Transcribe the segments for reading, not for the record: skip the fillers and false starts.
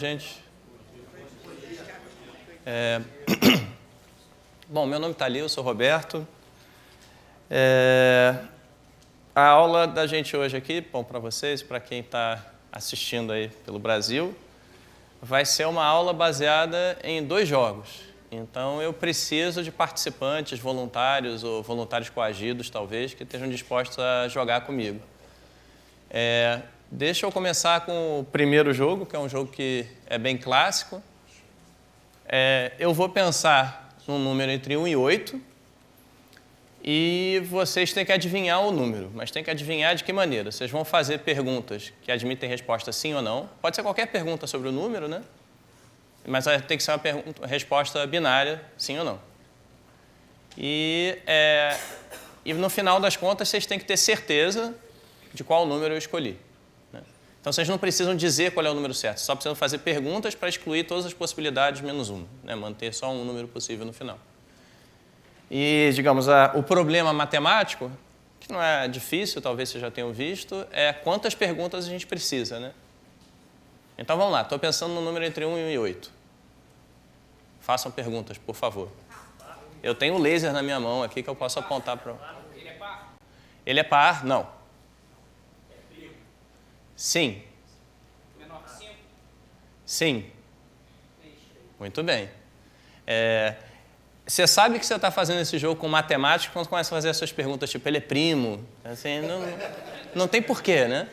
Gente, bom, meu nome está ali, eu sou Roberto. A aula da gente hoje aqui, bom, para vocês, para quem está assistindo aí pelo Brasil, vai ser uma aula baseada em 2 jogos. Então, eu preciso de participantes voluntários ou voluntários coagidos, talvez, que estejam dispostos a jogar comigo. Deixa eu começar com o primeiro jogo, que é um jogo que é bem clássico. Eu vou pensar num número entre 1 e 8 e vocês têm que adivinhar o número, mas tem que adivinhar de que maneira. Vocês vão fazer perguntas que admitem resposta sim ou não. Pode ser qualquer pergunta sobre o número, né? Mas tem que ser uma resposta binária, sim ou não. E no final das contas, vocês têm que ter certeza de qual número eu escolhi. Então, vocês não precisam dizer qual é o número certo, só precisam fazer perguntas para excluir todas as possibilidades menos uma, né? Manter só um número possível no final. E, digamos, o problema matemático, que não é difícil, talvez vocês já tenham visto, é quantas perguntas a gente precisa, né? Então, vamos lá, estou pensando no número entre 1 e 8. Façam perguntas, por favor. Eu tenho um laser na minha mão aqui que eu posso apontar para... Ele é par? Ele é par? Não. Sim. Menor que 5? Sim. Muito bem. Você sabe que você está fazendo esse jogo com matemática quando começa a fazer as suas perguntas, tipo, ele é primo? Assim, não tem porquê, né?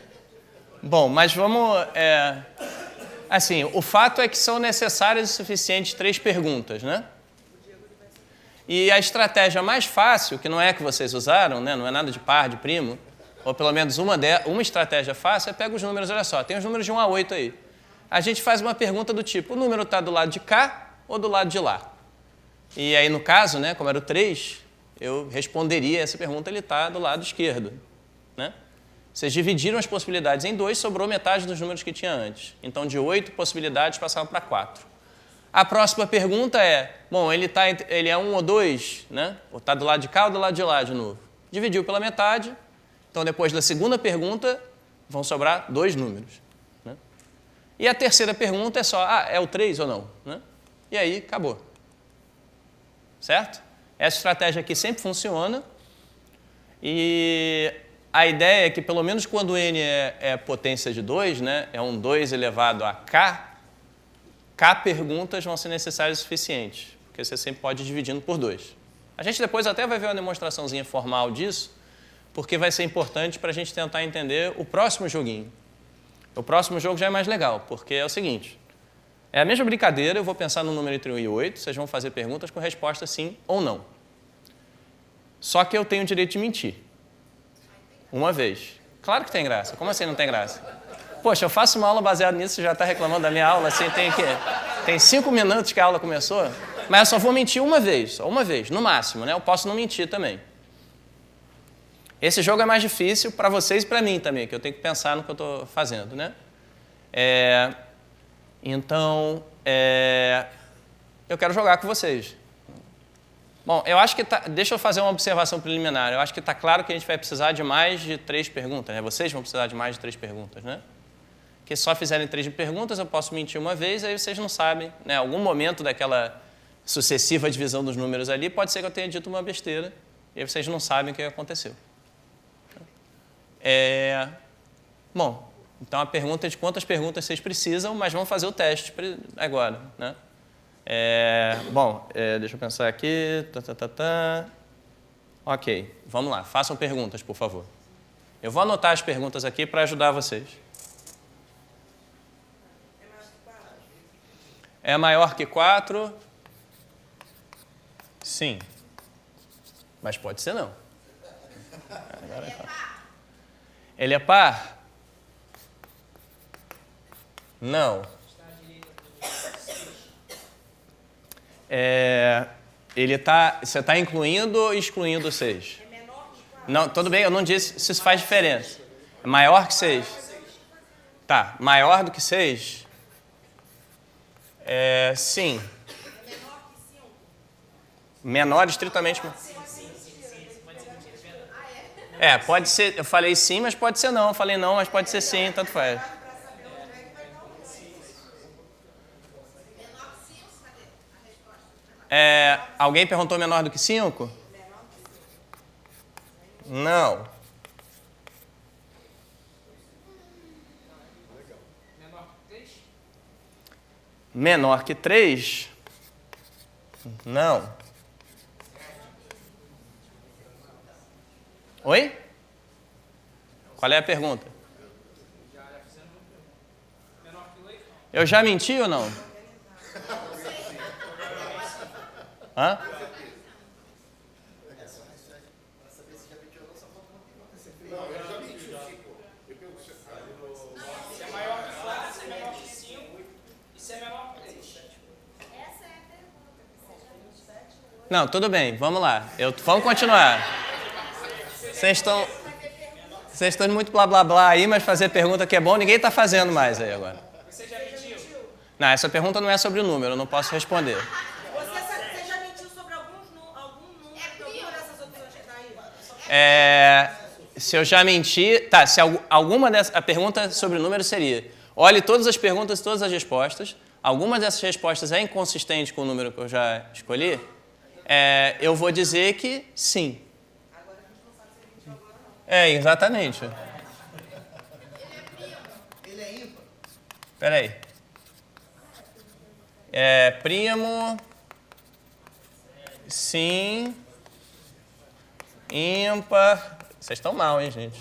Bom, mas vamos... assim, o fato é que são necessárias o suficiente 3 perguntas, né? E a estratégia mais fácil, que não é a que vocês usaram, né? Não é nada de par, de primo, ou pelo menos uma estratégia fácil, pega os números, olha só, tem os números de 1 a 8 aí. A gente faz uma pergunta do tipo, o número está do lado de cá ou do lado de lá? E aí, no caso, né, como era o 3, eu responderia essa pergunta, ele está do lado esquerdo. Né? Vocês dividiram as possibilidades em 2, sobrou metade dos números que tinha antes. Então, de 8 possibilidades, passaram para 4. A próxima pergunta é, bom, ele é 1 ou 2, né? Ou está do lado de cá ou do lado de lá de novo? Dividiu pela metade. Então, depois da segunda pergunta, vão sobrar 2 números. Né? E a terceira pergunta é só, é o 3 ou não? Né? E aí, acabou. Certo? Essa estratégia aqui sempre funciona. E a ideia é que, pelo menos quando n é potência de 2, né? É um 2 elevado a k, k perguntas vão ser necessárias o suficiente, porque você sempre pode ir dividindo por 2. A gente depois até vai ver uma demonstraçãozinha formal disso, porque vai ser importante para a gente tentar entender o próximo joguinho. O próximo jogo já é mais legal, porque é o seguinte, é a mesma brincadeira, eu vou pensar no número entre 1 e 8, vocês vão fazer perguntas com resposta sim ou não. Só que eu tenho o direito de mentir. Uma vez. Claro que tem graça. Como assim não tem graça? Poxa, eu faço uma aula baseada nisso, você já está reclamando da minha aula, assim, tem 5 minutos que a aula começou, mas eu só vou mentir uma vez, no máximo, né? Eu posso não mentir também. Esse jogo é mais difícil para vocês e para mim também, que eu tenho que pensar no que eu estou fazendo, né? Então, eu quero jogar com vocês. Bom, eu acho que deixa eu fazer uma observação preliminar. Eu acho que está claro que a gente vai precisar de mais de 3 perguntas, né? Vocês vão precisar de mais de 3 perguntas, né? Porque se só fizerem 3 perguntas, eu posso mentir uma vez, aí vocês não sabem, né? Algum momento daquela sucessiva divisão dos números ali, pode ser que eu tenha dito uma besteira, e aí vocês não sabem o que aconteceu. Bom, então a pergunta é de quantas perguntas vocês precisam, mas vamos fazer o teste agora, né? Deixa eu pensar aqui. Ok, vamos lá, façam perguntas, por favor. Eu vou anotar as perguntas aqui para ajudar vocês. É maior que 4? Sim. Mas pode ser não. Agora é par. Ele é par? Não. Você está incluindo ou excluindo 6? É menor que 4. Não, tudo bem, eu não disse se isso faz diferença. É maior que 6? Tá, maior do que 6? Sim. É menor que 5? Menor, estritamente... pode ser, eu falei sim, mas pode ser não. Eu falei não, mas pode ser sim, tanto faz. Alguém perguntou menor do que 5? Não. Menor que 3? Menor que 3? Não. Oi? Qual é a pergunta? Menor que 8? Eu já menti ou não? Hã? Se é maior que 4, se é menor que 5 e se é menor que 3. Não, tudo bem, vamos lá. Vamos continuar. Vocês estão indo muito blá blá blá aí, mas fazer pergunta que é bom, ninguém está fazendo mais aí agora. Você já mentiu? Não, essa pergunta não é sobre o número, eu não posso responder. Você já mentiu sobre algum número de alguma dessas opções que está aí? Se eu já menti... Tá, se alguma dessas... A pergunta sobre o número seria: olhe todas as perguntas e todas as respostas. Alguma dessas respostas é inconsistente com o número que eu já escolhi. Eu vou dizer que sim. Exatamente. Ele é ímpar? Espera aí. Primo... Sim... Ímpar... Vocês estão mal, hein, gente?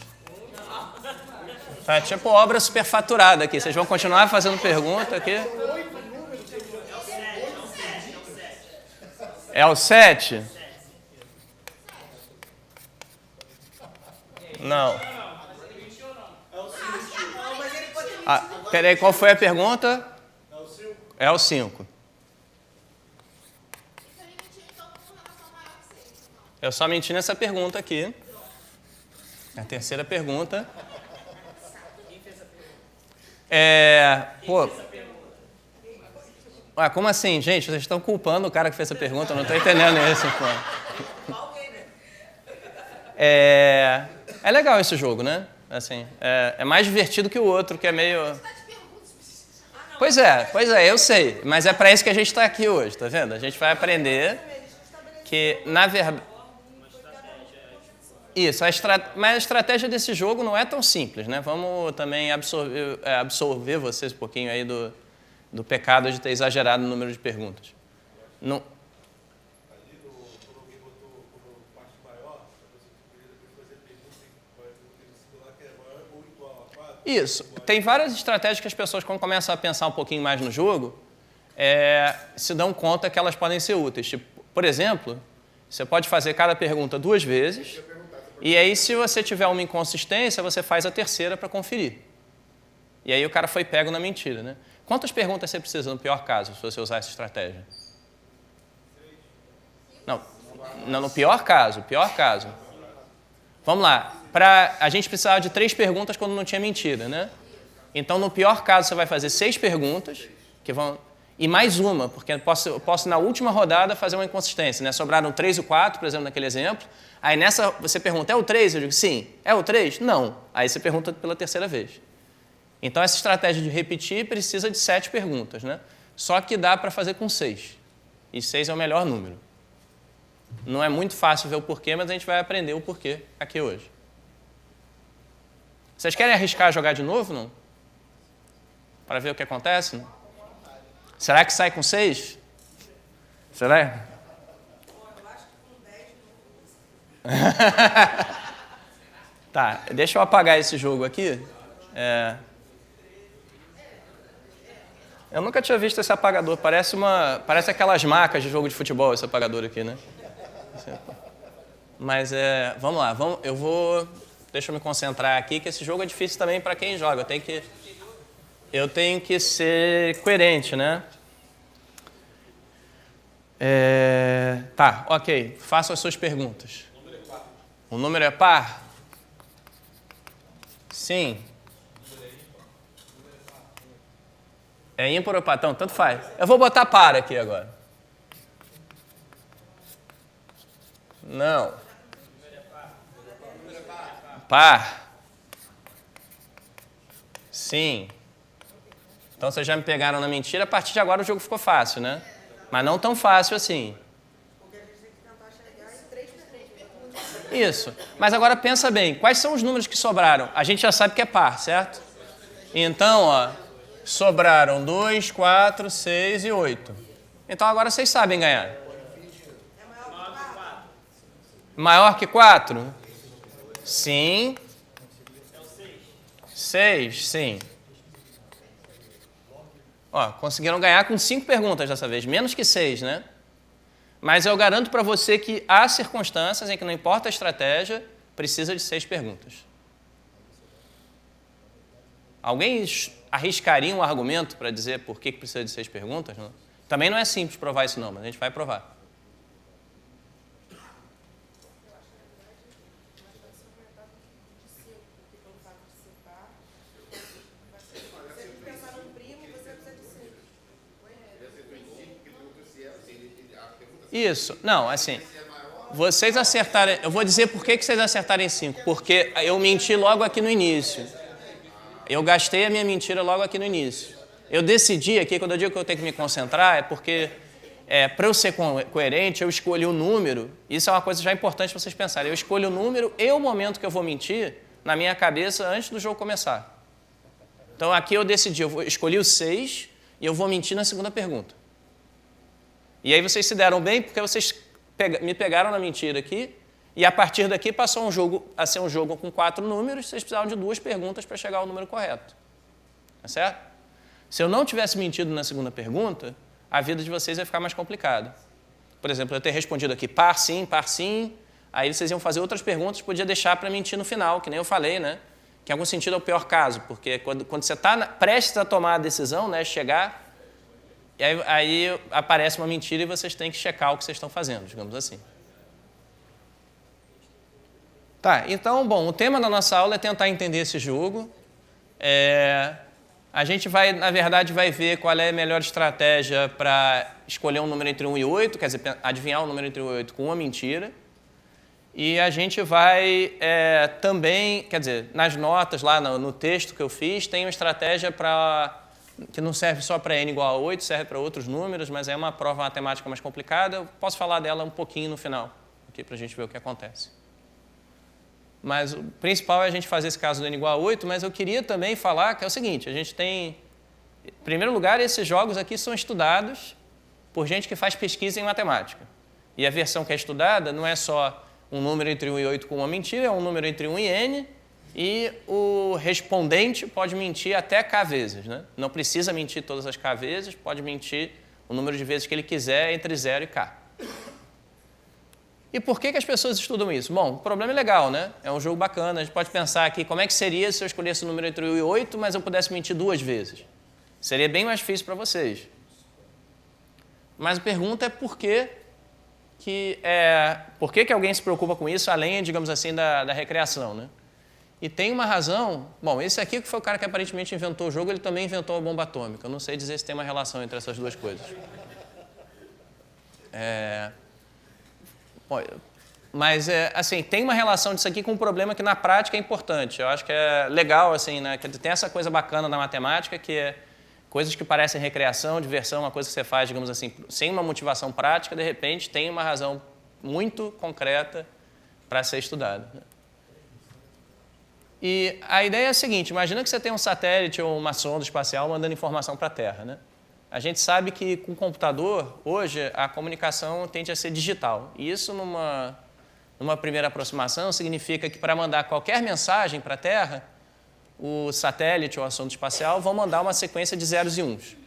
Tá tipo obra superfaturada aqui. Vocês vão continuar fazendo pergunta aqui? É o 7? Não. Peraí, qual foi a pergunta? É o 5. Eu só menti nessa pergunta aqui. A terceira pergunta. Como assim, gente? Vocês estão culpando o cara que fez essa pergunta? Eu não estou entendendo isso, pô. É legal esse jogo, né? Assim, é mais divertido que o outro, que é meio... Pois é, eu sei. Mas é para isso que a gente está aqui hoje, tá vendo? A gente vai aprender que, na verdade... Isso, mas a estratégia desse jogo não é tão simples, né? Vamos também absorver vocês um pouquinho aí do pecado de ter exagerado o número de perguntas. Não... Ali, quando alguém botou como parte maior, você poderia depois fazer pergunta que é maior ou igual a 4. Isso. Tem várias estratégias que as pessoas, quando começam a pensar um pouquinho mais no jogo, se dão conta que elas podem ser úteis. Tipo, por exemplo, você pode fazer cada pergunta 2 vezes, e aí, se você tiver uma inconsistência, você faz a terceira para conferir. E aí o cara foi pego na mentira, né? Quantas perguntas você precisa no pior caso, se você usar essa estratégia? Não, no pior caso, Vamos lá. A gente precisava de 3 perguntas quando não tinha mentira, né? Então, no pior caso, você vai fazer 6 perguntas, e mais uma, porque eu posso na última rodada fazer uma inconsistência, né? Sobraram 3 e 4, por exemplo, naquele exemplo. Aí nessa você pergunta, é o 3? Eu digo, sim. É o 3? Não. Aí você pergunta pela terceira vez. Então, essa estratégia de repetir precisa de 7 perguntas, né? Só que dá para fazer com 6. E 6 é o melhor número. Não é muito fácil ver o porquê, mas a gente vai aprender o porquê aqui hoje. Vocês querem arriscar jogar de novo, não? Para ver o que acontece? Não? Será que sai com 6? Será? Tá, deixa eu apagar esse jogo aqui. Eu nunca tinha visto esse apagador. Parece aquelas marcas de jogo de futebol, esse apagador aqui, né? Mas vamos lá. Deixa eu me concentrar aqui, que esse jogo é difícil também para quem joga. Eu tenho que ser coerente, né? Tá, ok. Façam as suas perguntas. O número é par? Sim. É ímpar ou par? Então, tanto faz. Eu vou botar par aqui agora. Não. Par. Sim. Então, vocês já me pegaram na mentira. A partir de agora, o jogo ficou fácil, né? Mas não tão fácil assim. Porque a gente tem que tentar chegar em 3 perguntas. Isso. Mas agora pensa bem, quais são os números que sobraram? A gente já sabe que é par, certo? Então, ó, sobraram 2, 4, 6 e 8. Então agora vocês sabem ganhar. Maior que 4? Sim. 6, sim. Ó, conseguiram ganhar com 5 perguntas dessa vez, menos que 6, né? Mas eu garanto para você que há circunstâncias em que não importa a estratégia, precisa de 6 perguntas. Alguém arriscaria um argumento para dizer por que precisa de 6 perguntas? Não? Também não é simples provar isso não, mas a gente vai provar. Isso. Não, assim, vocês acertarem... Eu vou dizer por que vocês acertarem 5. Porque eu menti logo aqui no início. Eu gastei a minha mentira logo aqui no início. Eu decidi aqui, quando eu digo que eu tenho que me concentrar, é porque, para eu ser coerente, eu escolhi o número. Isso é uma coisa já importante para vocês pensarem. Eu escolho o número e o momento que eu vou mentir na minha cabeça antes do jogo começar. Então, aqui eu decidi, eu escolhi o 6 e eu vou mentir na segunda pergunta. E aí vocês se deram bem porque vocês me pegaram na mentira aqui e a partir daqui passou a ser um jogo com 4 números, vocês precisavam de 2 perguntas para chegar ao número correto. Tá certo? Se eu não tivesse mentido na segunda pergunta, a vida de vocês ia ficar mais complicada. Por exemplo, eu ter respondido aqui par sim, aí vocês iam fazer outras perguntas, podia deixar para mentir no final, que nem eu falei, né? Que em algum sentido é o pior caso, porque quando você está prestes a tomar a decisão, né, chegar... E aí aparece uma mentira e vocês têm que checar o que vocês estão fazendo, digamos assim. Tá, então, bom, o tema da nossa aula é tentar entender esse jogo. A gente vai, na verdade, vai ver qual é a melhor estratégia para escolher um número entre 1 e 8, quer dizer, adivinhar um número entre 1 e 8 com uma mentira. E a gente vai também, quer dizer, nas notas lá no texto que eu fiz, tem uma estratégia que não serve só para n igual a 8, serve para outros números, mas é uma prova matemática mais complicada. Eu posso falar dela um pouquinho no final, aqui para a gente ver o que acontece. Mas o principal é a gente fazer esse caso do n igual a 8, mas eu queria também falar que é o seguinte, a gente tem... Em primeiro lugar, esses jogos aqui são estudados por gente que faz pesquisa em matemática. E a versão que é estudada não é só um número entre 1 e 8 com uma mentira, é um número entre 1 e n, e o respondente pode mentir até k vezes, né? Não precisa mentir todas as k vezes, pode mentir o número de vezes que ele quiser entre 0 e k. E por que as pessoas estudam isso? Bom, o problema é legal, né? É um jogo bacana, a gente pode pensar aqui como é que seria se eu escolhesse o número entre 1 e 8, mas eu pudesse mentir 2 vezes. Seria bem mais difícil para vocês. Mas a pergunta é por que alguém se preocupa com isso, além, digamos assim, da recreação, né? E tem uma razão... Bom, esse aqui que foi o cara que aparentemente inventou o jogo, ele também inventou a bomba atômica. Eu não sei dizer se tem uma relação entre essas duas coisas. Mas, assim, tem uma relação disso aqui com um problema que na prática é importante. Eu acho que é legal, assim, né? Tem essa coisa bacana da matemática, que é coisas que parecem recreação, diversão, uma coisa que você faz, digamos assim, sem uma motivação prática, de repente tem uma razão muito concreta para ser estudada. E a ideia é a seguinte, imagina que você tem um satélite ou uma sonda espacial mandando informação para a Terra, né? A gente sabe que com o computador, hoje, a comunicação tende a ser digital. E isso, numa primeira aproximação, significa que para mandar qualquer mensagem para a Terra, o satélite ou a sonda espacial vão mandar uma sequência de zeros e uns.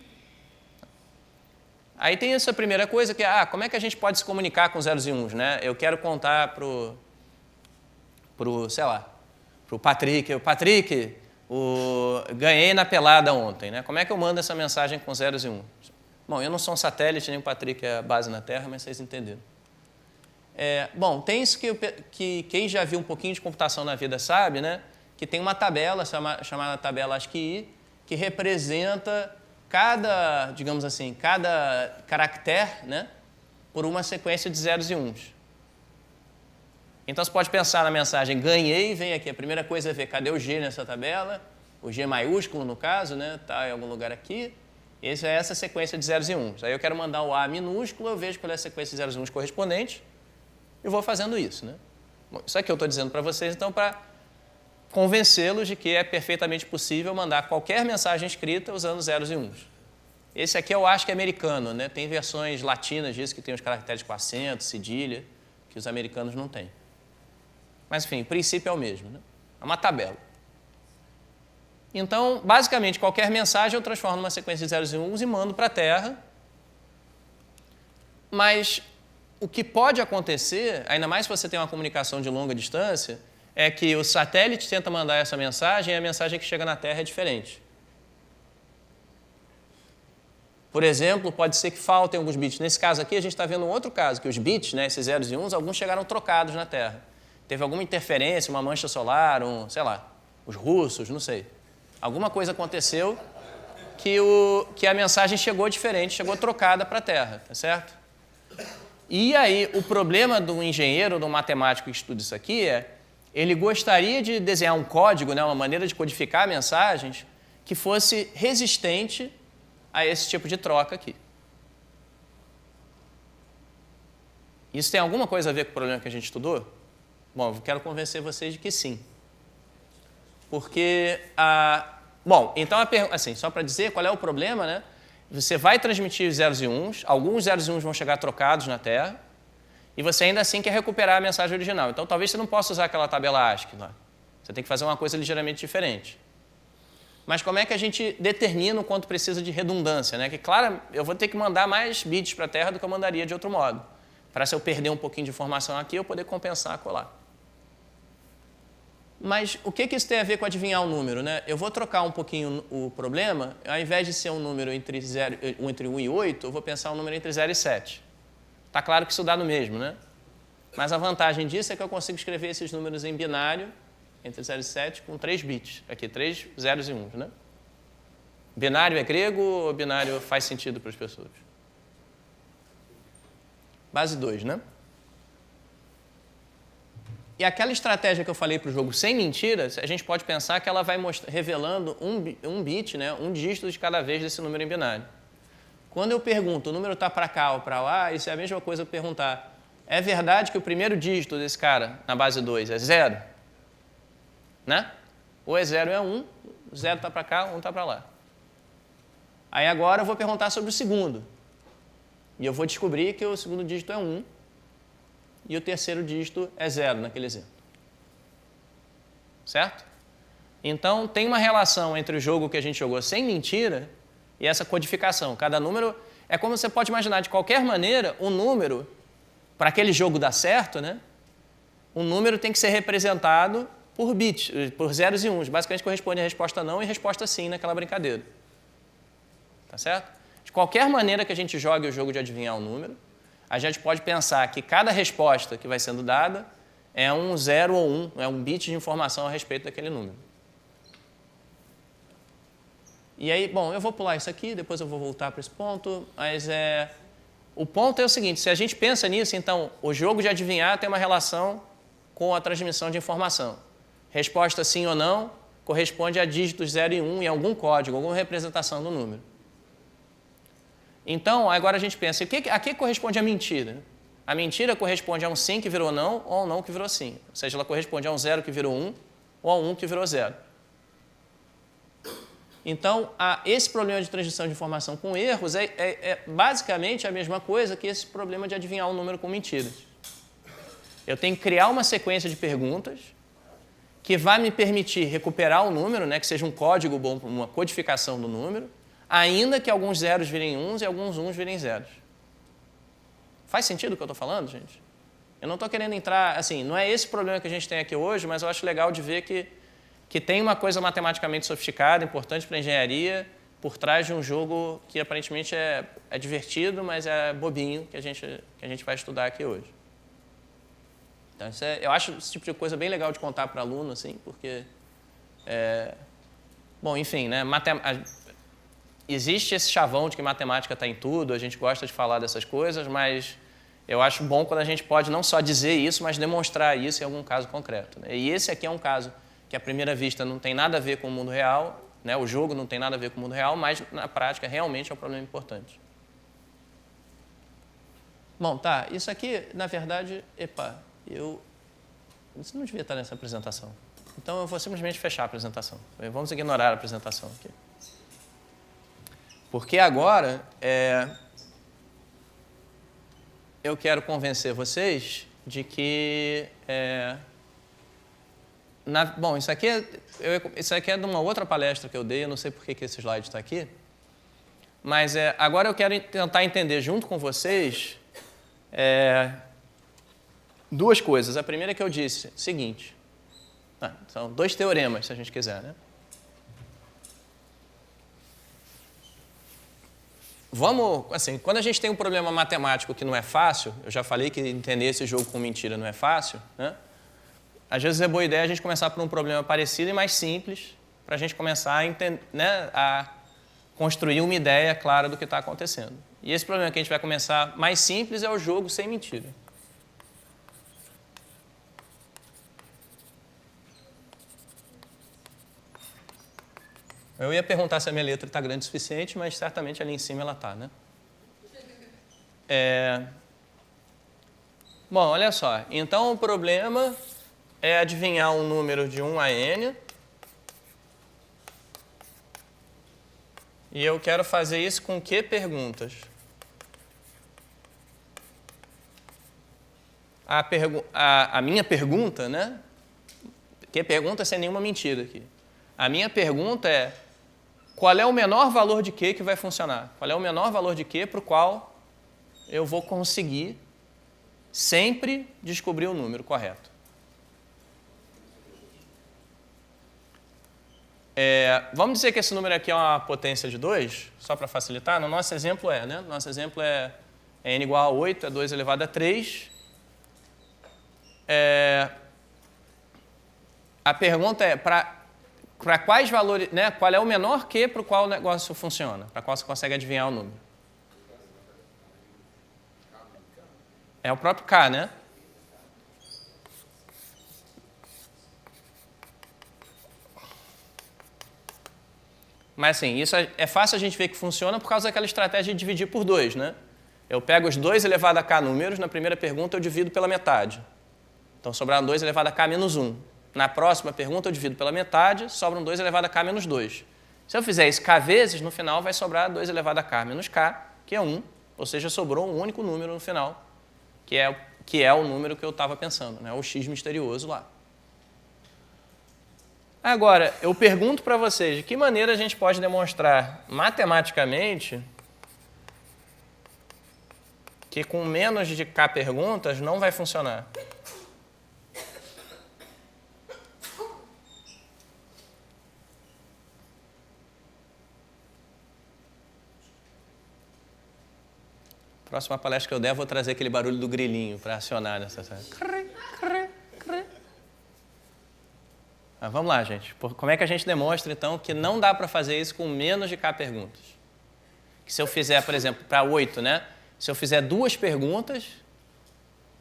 Aí tem essa primeira coisa que é, como é que a gente pode se comunicar com zeros e uns, né? Eu quero contar pro Patrick, ganhei na pelada ontem, né? Como é que eu mando essa mensagem com zeros e uns? Bom, eu não sou um satélite, nem o Patrick é a base na Terra, mas vocês entenderam. Bom, tem isso que quem já viu um pouquinho de computação na vida sabe, né? Que tem uma tabela chamada tabela ASCII, que representa cada caractere, né? Por uma sequência de zeros e uns. Então, você pode pensar na mensagem ganhei, vem aqui. A primeira coisa é ver cadê o G nessa tabela, o G maiúsculo no caso, né? Está em algum lugar aqui. Essa sequência de zeros e uns. Aí eu quero mandar o A minúsculo, eu vejo qual é a sequência de zeros e uns correspondente e vou fazendo isso, né? Bom, isso aqui eu estou dizendo para vocês, então, para convencê-los de que é perfeitamente possível mandar qualquer mensagem escrita usando zeros e uns. Esse aqui eu acho que é americano, né? Tem versões latinas disso que tem os caracteres com acento, cedilha, que os americanos não têm. Mas, enfim, o princípio é o mesmo, né? É uma tabela. Então, basicamente, qualquer mensagem eu transformo numa sequência de zeros e uns e mando para a Terra. Mas o que pode acontecer, ainda mais se você tem uma comunicação de longa distância, é que o satélite tenta mandar essa mensagem e a mensagem que chega na Terra é diferente. Por exemplo, pode ser que faltem alguns bits. Nesse caso aqui, a gente está vendo um outro caso, que os bits, né, esses zeros e uns, alguns chegaram trocados na Terra. Teve alguma interferência, uma mancha solar, sei lá, os russos, não sei. Alguma coisa aconteceu que a mensagem chegou diferente, chegou trocada para a Terra, tá certo? E aí, o problema do engenheiro, do matemático que estuda isso aqui ele gostaria de desenhar um código, né, uma maneira de codificar mensagens que fosse resistente a esse tipo de troca aqui. Isso tem alguma coisa a ver com o problema que a gente estudou? Bom, eu quero convencer vocês de que sim. Porque, bom, então, assim, só para dizer qual é o problema, né? Você vai transmitir zeros e uns, alguns zeros e uns vão chegar trocados na Terra, e você ainda assim quer recuperar a mensagem original. Então, talvez você não possa usar aquela tabela ASCII lá. Você tem que fazer uma coisa ligeiramente diferente. Mas como é que a gente determina o quanto precisa de redundância, né? Que, claro, eu vou ter que mandar mais bits para a Terra do que eu mandaria de outro modo. Para se eu perder um pouquinho de informação aqui, eu poder compensar colar. Mas o que isso tem a ver com adivinhar o número, né? Eu vou trocar um pouquinho o problema, ao invés de ser um número entre 1 e 8, eu vou pensar um número entre 0 e 7. Está claro que isso dá no mesmo, né? Mas a vantagem disso é que eu consigo escrever esses números em binário, entre 0 e 7, com 3 bits. Aqui, 3 zeros e uns, né? Binário é grego ou binário faz sentido para as pessoas? Base 2, né? E aquela estratégia que eu falei para o jogo sem mentiras, a gente pode pensar que ela vai revelando um bit, né, um dígito de cada vez desse número em binário. Quando eu pergunto, o número está para cá ou para lá, isso é a mesma coisa que eu perguntar, é verdade que o primeiro dígito desse cara, na base 2, é 0? Né? Ou é 0 ou é 1, 0 está para cá, 1 está para lá. Aí agora eu vou perguntar sobre o segundo. E eu vou descobrir que o segundo dígito é 1 e o terceiro dígito é 0 naquele exemplo. Certo? Então, tem uma relação entre o jogo que a gente jogou sem mentira e essa codificação. Cada número, é como você pode imaginar, de qualquer maneira, um número, para aquele jogo dar certo, né? Um número tem que ser representado por bits, por zeros e uns. Basicamente corresponde a resposta não e resposta sim naquela brincadeira. Tá certo? De qualquer maneira que a gente jogue o jogo de adivinhar um número, a gente pode pensar que cada resposta que vai sendo dada é um 0 ou 1, é um bit de informação a respeito daquele número. E aí, bom, eu vou pular isso aqui, depois eu vou voltar para esse ponto, mas o ponto é o seguinte, se a gente pensa nisso, então, o jogo de adivinhar tem uma relação com a transmissão de informação. Resposta sim ou não corresponde a dígitos 0 e 1 em algum código, alguma representação do número. Então, agora a gente pensa, a que corresponde a mentira? A mentira corresponde a um sim que virou não ou a um não que virou sim. Ou seja, ela corresponde a um 0 que virou 1 ou a um 1 que virou 0. Então, esse problema de transmissão de informação com erros é basicamente a mesma coisa que esse problema de adivinhar um número com mentiras. Eu tenho que criar uma sequência de perguntas que vai me permitir recuperar o número, né, que seja um código bom, uma codificação do número, ainda que alguns zeros virem uns e alguns uns virem zeros. Faz sentido o que eu estou falando, gente? Eu não estou querendo entrar, assim, não é esse problema que a gente tem aqui hoje, mas eu acho legal de ver que tem uma coisa matematicamente sofisticada, importante para a engenharia, por trás de um jogo que aparentemente é divertido, mas é bobinho, que a gente vai estudar aqui hoje. Então, eu acho esse tipo de coisa bem legal de contar para aluno, assim, porque... bom, enfim, né, existe esse chavão de que matemática está em tudo, a gente gosta de falar dessas coisas, mas eu acho bom quando a gente pode não só dizer isso, mas demonstrar isso em algum caso concreto, né? E esse aqui é um caso que, à primeira vista, não tem nada a ver com o mundo real, né? O jogo não tem nada a ver com o mundo real, mas na prática realmente é um problema importante. Bom, tá, isso aqui, na verdade, isso não devia estar nessa apresentação. Então eu vou simplesmente fechar a apresentação. Vamos ignorar a apresentação aqui. Porque agora eu quero convencer vocês de que... bom, isso aqui é de uma outra palestra que eu dei, eu não sei por que esse slide está aqui, mas agora eu quero tentar entender junto com vocês duas coisas. A primeira que eu disse, seguinte, são 2 teoremas, se a gente quiser, né? Vamos, assim, quando a gente tem um problema matemático que não é fácil, eu já falei que entender esse jogo com mentira não é fácil, né? Às vezes é boa ideia a gente começar por um problema parecido e mais simples, para a gente começar a entender, né, a construir uma ideia clara do que está acontecendo. E esse problema que a gente vai começar mais simples é o jogo sem mentira. Eu ia perguntar se a minha letra está grande o suficiente, mas certamente ali em cima ela está, né? Bom, olha só. Então, o problema é adivinhar um número de 1 a n. E eu quero fazer isso com que perguntas? A minha pergunta, né? Que pergunta sem nenhuma mentira aqui. A minha pergunta é: qual é o menor valor de Q que vai funcionar? Qual é o menor valor de Q para o qual eu vou conseguir sempre descobrir o número correto? Vamos dizer que esse número aqui é uma potência de 2, só para facilitar. No nosso exemplo né? Nosso exemplo é n igual a 8, é 2 elevado a 3. A pergunta é, para quais valores, né? Qual é o menor Q para o qual o negócio funciona? Para qual você consegue adivinhar o número? É o próprio K, né? Mas assim, isso é fácil a gente ver que funciona por causa daquela estratégia de dividir por 2, né? Eu pego os 2 elevado a K números, na primeira pergunta eu divido pela metade. Então sobraram 2 elevado a K menos 1. Na próxima pergunta eu divido pela metade, sobram 2 elevado a K menos 2. Se eu fizer isso K vezes, no final vai sobrar 2 elevado a K menos K, que é 1, ou seja, sobrou um único número no final, que é o número que eu estava pensando, né? O X misterioso lá. Agora, eu pergunto para vocês, de que maneira a gente pode demonstrar matematicamente que com menos de K perguntas não vai funcionar? Próxima palestra que eu der, eu vou trazer aquele barulho do grilinho para acionar nessa... Mas vamos lá, gente. Como é que a gente demonstra, então, que não dá para fazer isso com menos de K perguntas? Que se eu fizer, por exemplo, para 8, né? Se eu fizer 2 perguntas,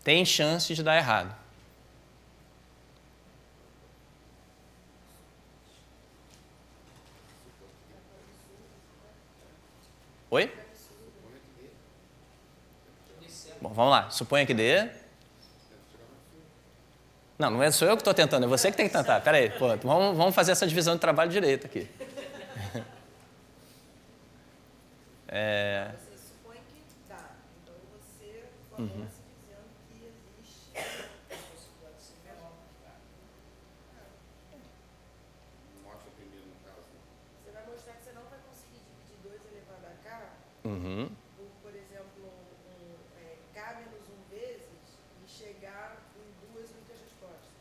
tem chance de dar errado. Oi? Bom, vamos lá. Suponha que dê. Não, não sou eu que estou tentando, é você que tem que tentar. Espera aí, vamos fazer essa divisão de trabalho direito aqui. Você supõe que dá. Então você começa dizendo que existe a possibilidade de ser menor. Mostra primeiro no caso. Você vai mostrar que você não vai conseguir dividir 2 elevado a K por exemplo, K menos 1 vezes e chegar em 2 únicas respostas.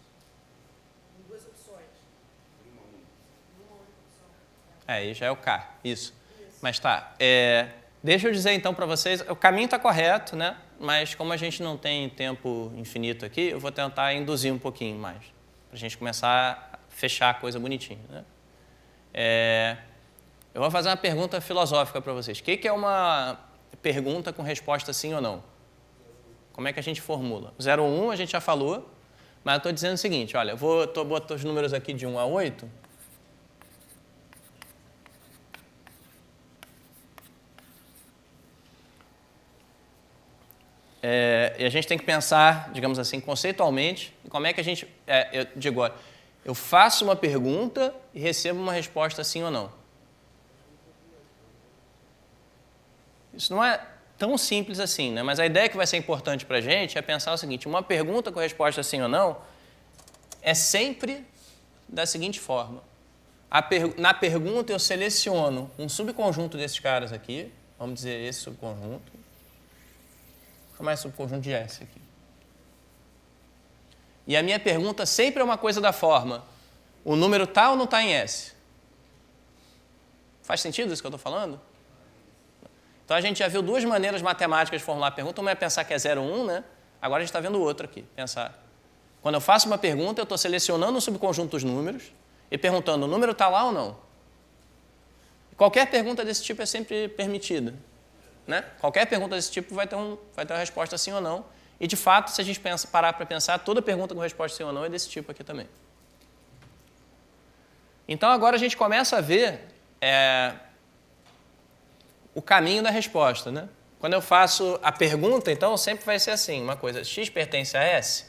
Em 2 opções. Uma única opção. Aí já é o K, isso. Mas tá, deixa eu dizer então para vocês, o caminho está correto, né? Mas como a gente não tem tempo infinito aqui, eu vou tentar induzir um pouquinho mais, para a gente começar a fechar a coisa bonitinho, né? Eu vou fazer uma pergunta filosófica para vocês. O que é uma pergunta com resposta sim ou não? Como é que a gente formula? 0 ou 1 a gente já falou, mas eu estou dizendo o seguinte, olha, eu boto os números aqui de 1 a 8, E a gente tem que pensar, digamos assim, conceitualmente, em como é que a gente... eu digo, olha, eu faço uma pergunta e recebo uma resposta sim ou não. Isso não é tão simples assim, né? Mas a ideia que vai ser importante para a gente é pensar o seguinte, uma pergunta com resposta sim ou não é sempre da seguinte forma. Na pergunta eu seleciono um subconjunto desses caras aqui, vamos dizer esse subconjunto, vou chamar esse subconjunto de S aqui. E a minha pergunta sempre é uma coisa da forma, o número está ou não está em S? Faz sentido isso que eu estou falando? Então a gente já viu duas maneiras matemáticas de formular a pergunta, uma é pensar que é 0, 1, né? Agora a gente está vendo outra aqui, pensar. Quando eu faço uma pergunta, eu estou selecionando um subconjunto dos números e perguntando, o número está lá ou não? Qualquer pergunta desse tipo é sempre permitida, né? Qualquer pergunta desse tipo vai ter uma resposta sim ou não. E, de fato, se a gente parar para pensar, toda pergunta com resposta sim ou não é desse tipo aqui também. Então, agora a gente começa a ver o caminho da resposta, né? Quando eu faço a pergunta, então, sempre vai ser assim, uma coisa, x pertence a S,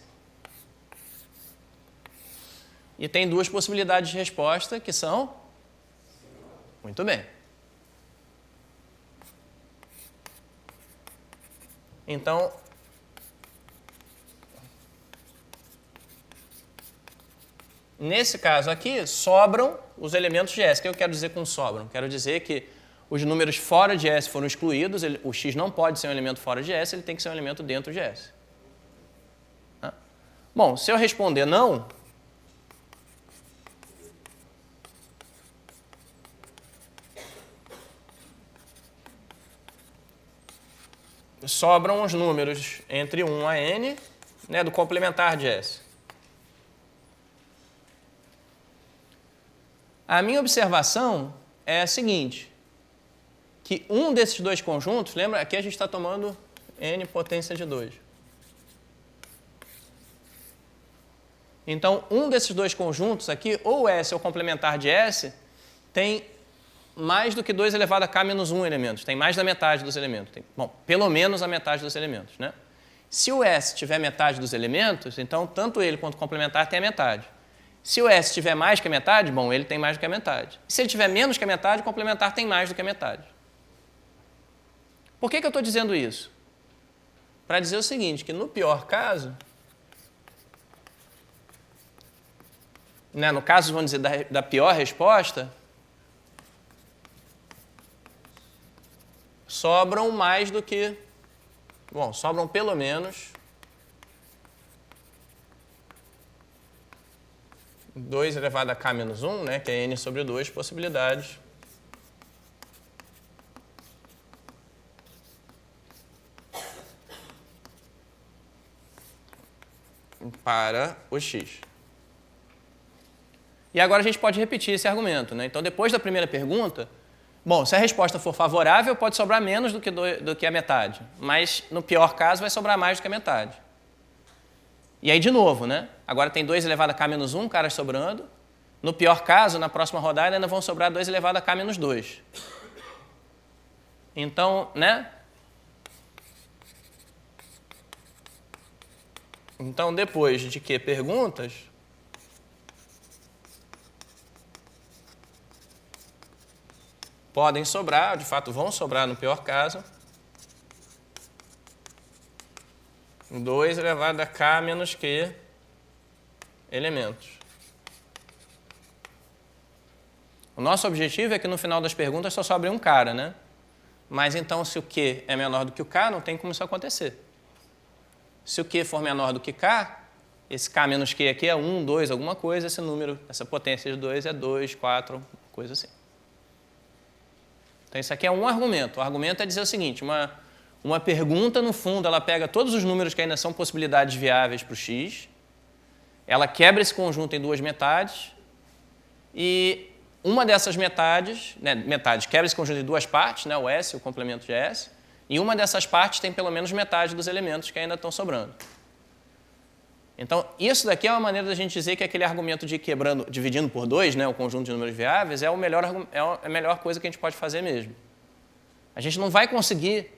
e tem duas possibilidades de resposta, que são... Muito bem. Então, nesse caso aqui, sobram os elementos de S. O que eu quero dizer com sobram? Quero dizer que os números fora de S foram excluídos, o x não pode ser um elemento fora de S, ele tem que ser um elemento dentro de S. Bom, se eu responder não, sobram os números entre 1 a n, né, do complementar de S. A minha observação é a seguinte, que um desses dois conjuntos, lembra, aqui a gente está tomando n potência de 2. Então, um desses dois conjuntos aqui, ou S ou complementar de S, tem mais do que 2 elevado a k menos 1 elementos. Tem mais da metade dos elementos. Bom, pelo menos a metade dos elementos, né? Se o S tiver metade dos elementos, então tanto ele quanto o complementar tem a metade. Se o S tiver mais que a metade, bom, ele tem mais do que a metade. Se ele tiver menos que a metade, o complementar tem mais do que a metade. Por que eu estou dizendo isso? Para dizer o seguinte, que no pior caso, né, no caso, vamos dizer, da pior resposta, sobram mais do que... Bom, sobram pelo menos 2 elevado a k menos 1, né, que é n sobre 2 possibilidades para o x. E agora a gente pode repetir esse argumento, né? Então, depois da primeira pergunta, bom, se a resposta for favorável, pode sobrar menos do que a metade, mas no pior caso vai sobrar mais do que a metade. E aí, de novo, né? Agora tem 2 elevado a k menos 1 caras sobrando. No pior caso, na próxima rodada, ainda vão sobrar 2 elevado a k menos 2. Então, né? Então, depois de que perguntas, podem sobrar, de fato vão sobrar no pior caso, 2 elevado a k menos q elementos. O nosso objetivo é que no final das perguntas só sobre um cara, né? Mas então, se o q é menor do que o k, não tem como isso acontecer. Se o q for menor do que k, esse k menos q aqui é 1, 2, alguma coisa, esse número, essa potência de 2 é 2, 4, coisa assim. Então, isso aqui é um argumento. O argumento é dizer o seguinte, uma pergunta, no fundo, ela pega todos os números que ainda são possibilidades viáveis para o x, ela quebra esse conjunto em duas metades, e uma dessas metades, quebra esse conjunto em duas partes, né, o S, o complemento de S, e uma dessas partes tem pelo menos metade dos elementos que ainda estão sobrando. Então, isso daqui é uma maneira da gente dizer que aquele argumento de dividindo por 2, né, o conjunto de números viáveis, é a melhor coisa que a gente pode fazer mesmo. A gente não vai conseguir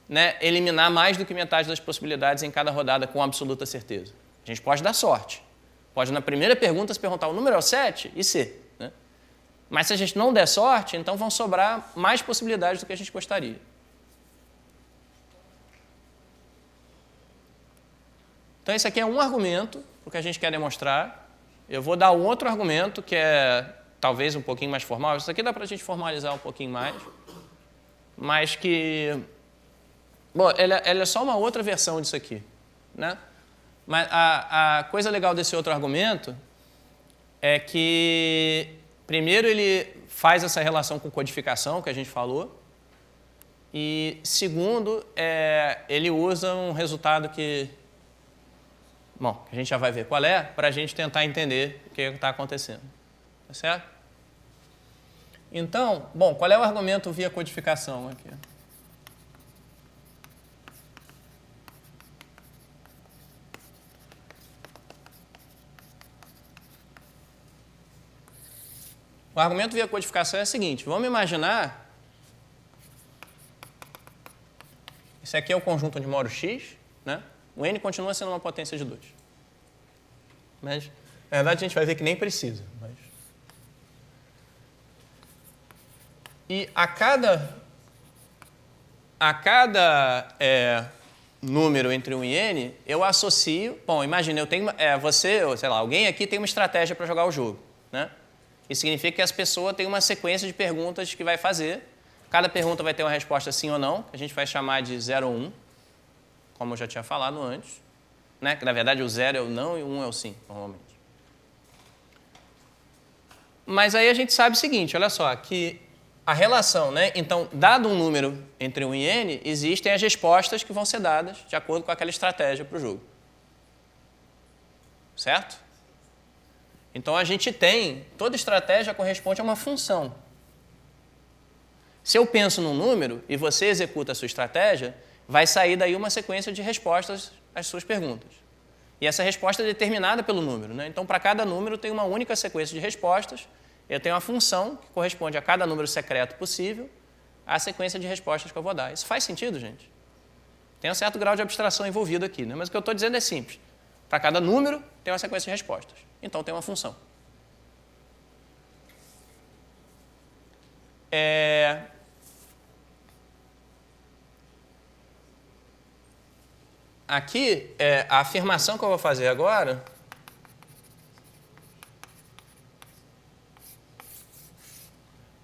né, eliminar mais do que metade das possibilidades em cada rodada com absoluta certeza. A gente pode dar sorte. Pode, na primeira pergunta, se perguntar o número é o 7 e C. Né? Mas se a gente não der sorte, então vão sobrar mais possibilidades do que a gente gostaria. Então, esse aqui é um argumento para o que a gente quer demonstrar. Eu vou dar um outro argumento que é talvez um pouquinho mais formal. Isso aqui dá para a gente formalizar um pouquinho mais. Mas que... Bom, ela é só uma outra versão disso aqui. Né? Mas a coisa legal desse outro argumento é que, primeiro, ele faz essa relação com codificação que a gente falou. E, segundo, ele usa um resultado que... Bom, a gente já vai ver qual é, para a gente tentar entender o que está acontecendo. Tá certo? Então, bom, qual é o argumento via codificação aqui? O argumento via codificação é o seguinte, vamos imaginar, esse aqui é o conjunto de moro x, né? O n continua sendo uma potência de 2. Mas, na verdade, a gente vai ver que nem precisa. Mas... E a cada número entre 1 e n, eu associo... Bom, imagina, eu tenho, você, ou sei lá, alguém aqui tem uma estratégia para jogar o jogo. Né? Isso significa que as pessoas têm uma sequência de perguntas que vai fazer. Cada pergunta vai ter uma resposta sim ou não, que a gente vai chamar de 0 ou 1. Como eu já tinha falado antes, né? Que na verdade o 0 é o não e o 1 é o sim, normalmente. Mas aí a gente sabe o seguinte, olha só, que a relação, né? Então, dado um número entre 1 e n, existem as respostas que vão ser dadas de acordo com aquela estratégia para o jogo. Certo? Então, a gente tem, toda estratégia corresponde a uma função. Se eu penso num número e você executa a sua estratégia, vai sair daí uma sequência de respostas às suas perguntas. E essa resposta é determinada pelo número. Né? Então, para cada número tem uma única sequência de respostas. Eu tenho uma função que corresponde a cada número secreto possível, à sequência de respostas que eu vou dar. Isso faz sentido, gente? Tem um certo grau de abstração envolvido aqui. Né? Mas o que eu estou dizendo é simples. Para cada número tem uma sequência de respostas. Então, tem uma função. Aqui, a afirmação que eu vou fazer agora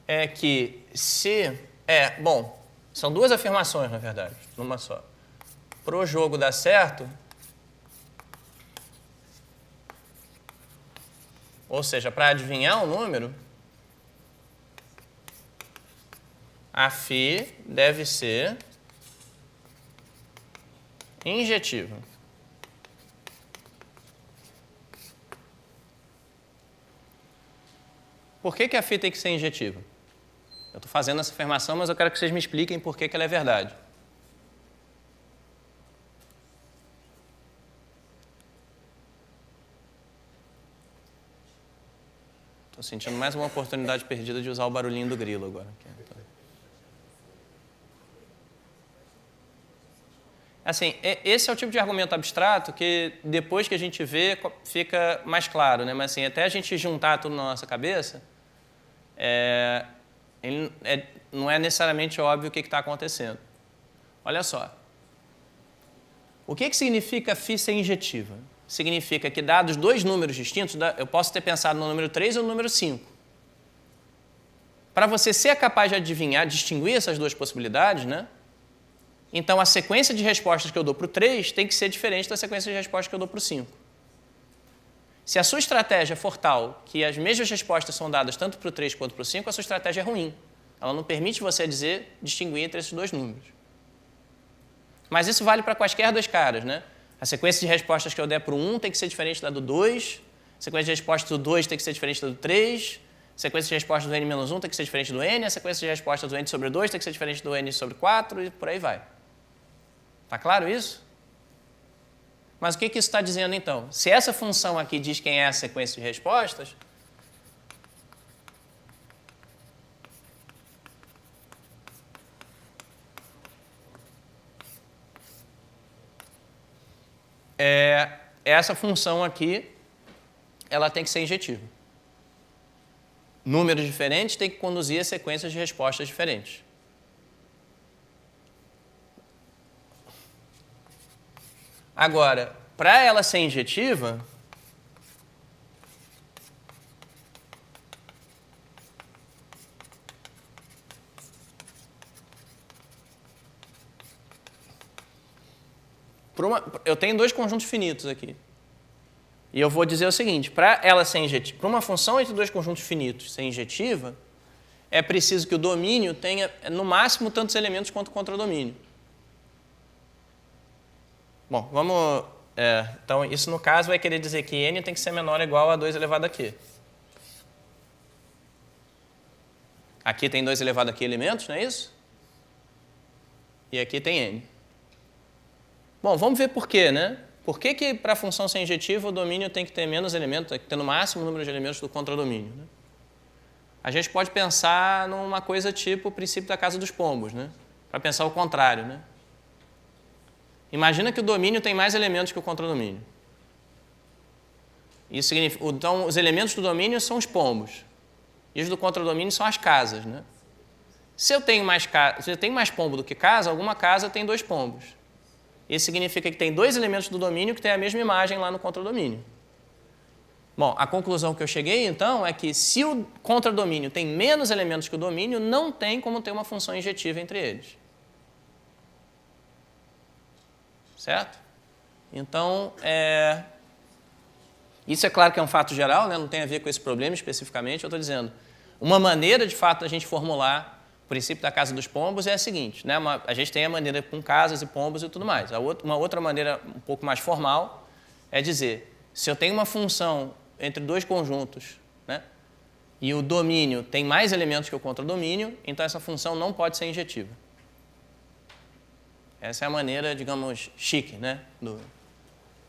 é que se... bom, são duas afirmações, na verdade, numa só. Para o jogo dar certo, ou seja, para adivinhar um número, a φ deve ser injetiva. Por que a φ tem que ser injetiva? Eu estou fazendo essa afirmação, mas eu quero que vocês me expliquem por que ela é verdade. Estou sentindo mais uma oportunidade perdida de usar o barulhinho do grilo agora. Assim, esse é o tipo de argumento abstrato que, depois que a gente vê, fica mais claro, né? Mas assim, até a gente juntar tudo na nossa cabeça, não é necessariamente óbvio o que está acontecendo. Olha só. O que significa φ ser injetiva? Significa que, dados dois números distintos, eu posso ter pensado no número 3 ou no número 5. Para você ser capaz de adivinhar, distinguir essas duas possibilidades, né? Então, a sequência de respostas que eu dou para o 3 tem que ser diferente da sequência de respostas que eu dou para o 5. Se a sua estratégia for tal que as mesmas respostas são dadas tanto para o 3 quanto para o 5, a sua estratégia é ruim. Ela não permite você distinguir entre esses dois números. Mas isso vale para quaisquer dois caras, né? A sequência de respostas que eu der para o 1 tem que ser diferente da do 2, a sequência de respostas do 2 tem que ser diferente da do 3, a sequência de respostas do n-1 tem que ser diferente do n, a sequência de respostas do n sobre 2 tem que ser diferente do n sobre 4 e por aí vai. Está claro isso? Mas o que isso está dizendo, então? Se essa função aqui diz quem é a sequência de respostas, essa função aqui, ela tem que ser injetiva. Números diferentes têm que conduzir a sequências de respostas diferentes. Agora, para ela ser injetiva, eu tenho dois conjuntos finitos aqui. E eu vou dizer o seguinte, para ela ser injetiva, para uma função entre dois conjuntos finitos ser injetiva, é preciso que o domínio tenha, no máximo, tantos elementos quanto o contradomínio. Bom, vamos... então, isso no caso vai querer dizer que n tem que ser menor ou igual a 2 elevado a q. Aqui tem 2 elevado a q elementos, não é isso? E aqui tem n. Bom, vamos ver por quê, né? Por que para a função ser injetiva o domínio tem que ter menos elementos, tem que ter no máximo o número de elementos do contradomínio, né? A gente pode pensar numa coisa tipo o princípio da casa dos pombos, né? Para pensar o contrário, né? Imagina que o domínio tem mais elementos que o contradomínio. Isso significa, então, os elementos do domínio são os pombos. E os do contradomínio são as casas, né? Se eu tenho mais pombo do que casa, alguma casa tem 2 pombos. Isso significa que tem 2 elementos do domínio que têm a mesma imagem lá no contradomínio. Bom, a conclusão que eu cheguei, então, é que se o contradomínio tem menos elementos que o domínio, não tem como ter uma função injetiva entre eles. Certo? Então, isso é claro que é um fato geral, né? Não tem a ver com esse problema especificamente. Eu estou dizendo, uma maneira, de fato, da gente formular o princípio da casa dos pombos é a seguinte, né? A gente tem a maneira com casas e pombos e tudo mais. Uma outra maneira um pouco mais formal é dizer, se eu tenho uma função entre 2 conjuntos, né? E o domínio tem mais elementos que o contradomínio, então essa função não pode ser injetiva. Essa é a maneira, digamos, chique, né?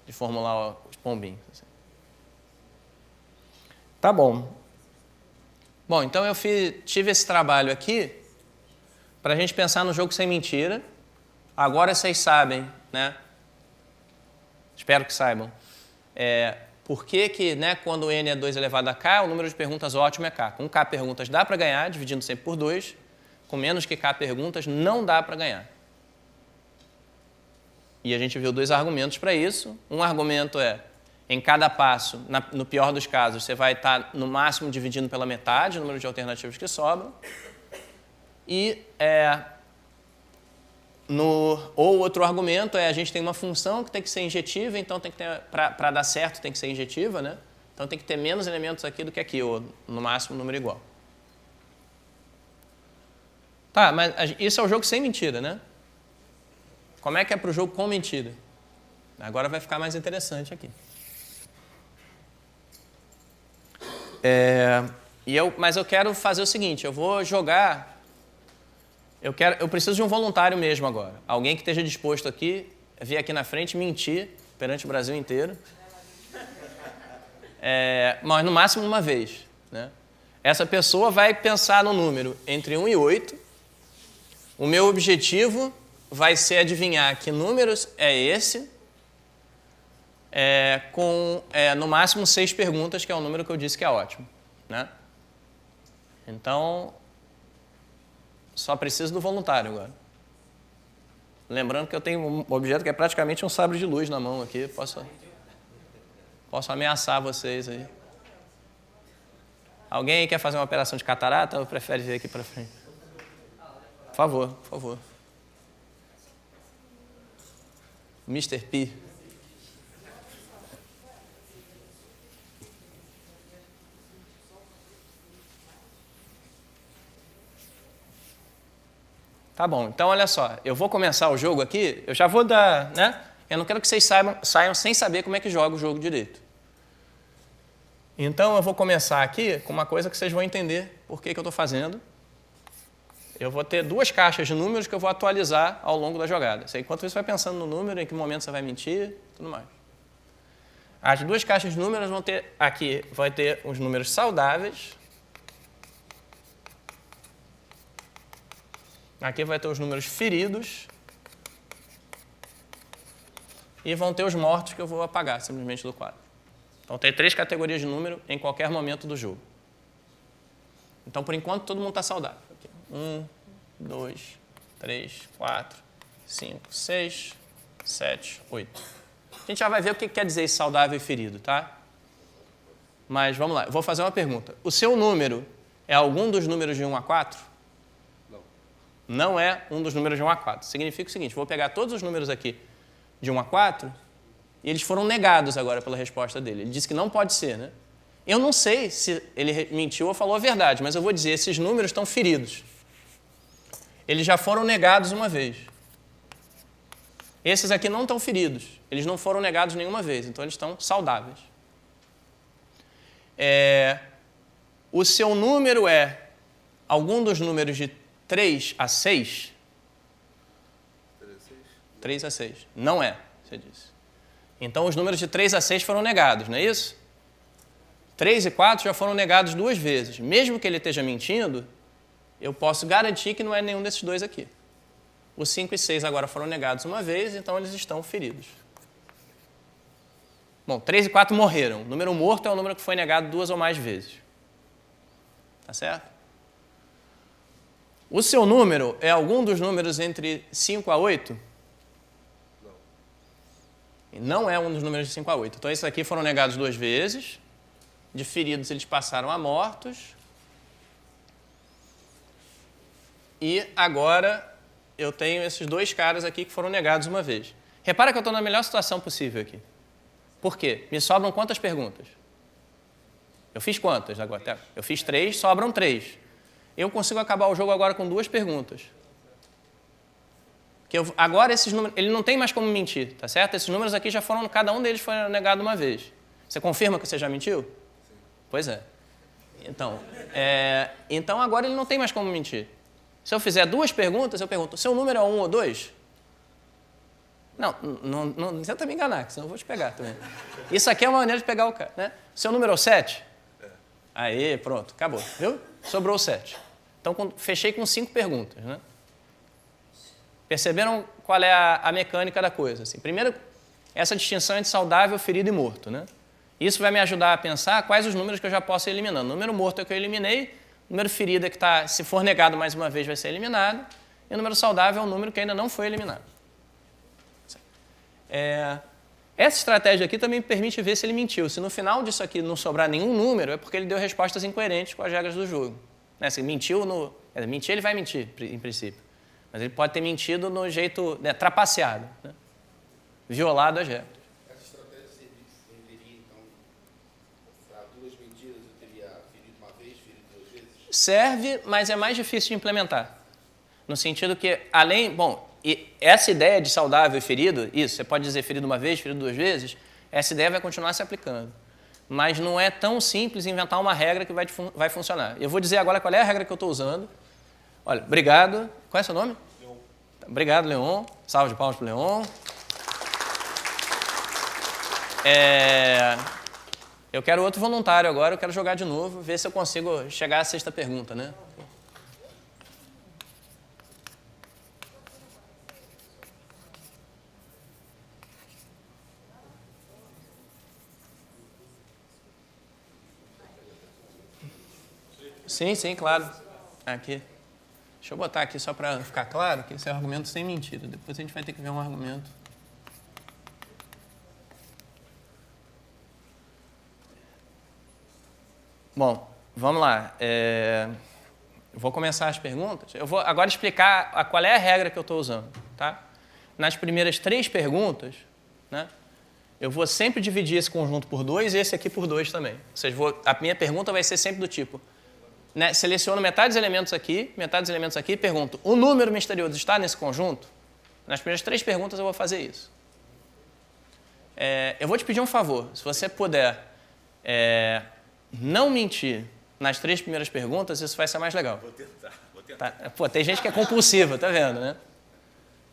De formular os pombinhos. Tá bom. Bom, então eu tive esse trabalho aqui para a gente pensar no jogo sem mentira. Agora vocês sabem, né? Espero que saibam. Por que, né, quando n é 2 elevado a k, o número de perguntas ótimo é k. Com k perguntas dá para ganhar, dividindo sempre por 2. Com menos que k perguntas não dá para ganhar. E a gente viu 2 argumentos para isso. Um argumento é, em cada passo, no pior dos casos, você vai estar no máximo dividindo pela metade o número de alternativas que sobram. E ou outro argumento é, a gente tem uma função que tem que ser injetiva, então tem que ter, para dar certo tem que ser injetiva, né? Então tem que ter menos elementos aqui do que aqui, ou no máximo um número igual. Tá, mas isso é o jogo sem mentira, né? Como é que é para o jogo com mentira? Agora vai ficar mais interessante aqui. Mas eu quero fazer o seguinte, eu vou jogar... Eu preciso de um voluntário mesmo agora. Alguém que esteja disposto aqui, vir aqui na frente e mentir perante o Brasil inteiro. Mas no máximo uma vez, né? Essa pessoa vai pensar no número entre 1 e 8. O meu objetivo vai ser adivinhar que números é esse, com no máximo 6 perguntas, que é o número que eu disse que é ótimo, né? Então, só preciso do voluntário agora. Lembrando que eu tenho um objeto que é praticamente um sabre de luz na mão aqui. Posso ameaçar vocês aí. Alguém aí quer fazer uma operação de catarata ou prefere vir aqui para frente? Por favor, por favor. Mr. P. Tá bom, então olha só, eu vou começar o jogo aqui, eu já vou dar, né? Eu não quero que vocês saiam sem saber como é que joga o jogo direito. Então eu vou começar aqui com uma coisa que vocês vão entender por que eu estou fazendo. Eu vou ter 2 caixas de números que eu vou atualizar ao longo da jogada. Enquanto isso, vai pensando no número, em que momento você vai mentir, tudo mais. As 2 caixas de números vão ter, aqui vai ter os números saudáveis. Aqui vai ter os números feridos. e vão ter os mortos que eu vou apagar simplesmente do quadro. Então, tem 3 categorias de número em qualquer momento do jogo. Então, por enquanto, todo mundo está saudável. 1, 2, 3, 4, 5, 6, 7, 8. A gente já vai ver o que quer dizer esse saudável e ferido, tá? Mas vamos lá, eu vou fazer uma pergunta. O seu número é algum dos números de 1 a 4? Não. Não é um dos números de 1 a 4. Significa o seguinte, vou pegar todos os números aqui de 1 a 4 e eles foram negados agora pela resposta dele. Ele disse que não pode ser, né? Eu não sei se ele mentiu ou falou a verdade, mas eu vou dizer, esses números estão feridos. Eles já foram negados uma vez. Esses aqui não estão feridos. Eles não foram negados nenhuma vez, então eles estão saudáveis. O seu número é algum dos números de 3 a 6? 3 a 6. Não é, você disse. Então, os números de 3 a 6 foram negados, não é isso? 3 e 4 já foram negados 2 vezes. Mesmo que ele esteja mentindo, eu posso garantir que não é nenhum desses dois aqui. Os 5 e 6 agora foram negados uma vez, então eles estão feridos. Bom, 3 e 4 morreram. O número morto é o número que foi negado 2 ou mais vezes. Tá certo? O seu número é algum dos números entre 5 a 8? Não é um dos números de 5 a 8. Então, esses aqui foram negados 2 vezes. De feridos, eles passaram a mortos. E agora, eu tenho esses 2 caras aqui que foram negados uma vez. Repara que eu estou na melhor situação possível aqui. Por quê? Me sobram quantas perguntas? Eu fiz quantas agora? Eu fiz 3, sobram 3. Eu consigo acabar o jogo agora com 2 perguntas. Agora esses números, ele não tem mais como mentir, tá certo? Esses números aqui já foram, cada um deles foi negado uma vez. Você confirma que você já mentiu? Sim. Pois é. Então agora ele não tem mais como mentir. Se eu fizer 2 perguntas, eu pergunto, seu número é 1 ou 2? Não tenta me enganar, senão eu vou te pegar também. Isso aqui é uma maneira de pegar o cara, né? Seu número é o 7? Aí, pronto, acabou, viu? Sobrou o 7. Então, fechei com 5 perguntas, né? Perceberam qual é a mecânica da coisa? Assim, primeiro, essa distinção entre saudável, ferido e morto, né? Isso vai me ajudar a pensar quais os números que eu já posso ir eliminando. O número morto é o que eu eliminei, o número ferido é que está, se for negado mais uma vez, vai ser eliminado, e o número saudável é o número que ainda não foi eliminado. Essa estratégia aqui também permite ver se ele mentiu. Se no final disso aqui não sobrar nenhum número, é porque ele deu respostas incoerentes com as regras do jogo. Né? Se mentiu mentir, ele vai mentir, em princípio. Mas ele pode ter mentido no jeito trapaceado, né? Violado as regras. Essa estratégia serviria, então, para 2 mentiras, eu teria ferido uma vez, ferido 2 vezes? Serve, mas é mais difícil de implementar. No sentido que, e essa ideia de saudável e ferido, isso, você pode dizer ferido uma vez, ferido 2 vezes, essa ideia vai continuar se aplicando. Mas não é tão simples inventar uma regra que vai funcionar. Eu vou dizer agora qual é a regra que eu estou usando. Olha, obrigado. Qual é o seu nome? Leon. Obrigado, Leon. Salve de palmas para o Leon. Eu quero outro voluntário agora, eu quero jogar de novo, ver se eu consigo chegar à 6ª pergunta, né? Sim, claro. Aqui. Deixa eu botar aqui só para ficar claro que esse é um argumento sem mentira. Depois a gente vai ter que ver um argumento. Bom, vamos lá. Eu vou começar as perguntas. Eu vou agora explicar qual é a regra que eu estou usando. Tá? Nas primeiras 3 perguntas, né, eu vou sempre dividir esse conjunto por 2 e esse aqui por 2 também. Ou seja, a minha pergunta vai ser sempre do tipo... Né, seleciono metade dos elementos aqui e pergunto, o número misterioso está nesse conjunto? Nas primeiras 3 perguntas eu vou fazer isso. Eu vou te pedir um favor, se você puder não mentir nas 3 primeiras perguntas, isso vai ser mais legal. Vou tentar. Tá? Pô, tem gente que é compulsiva, tá vendo, né?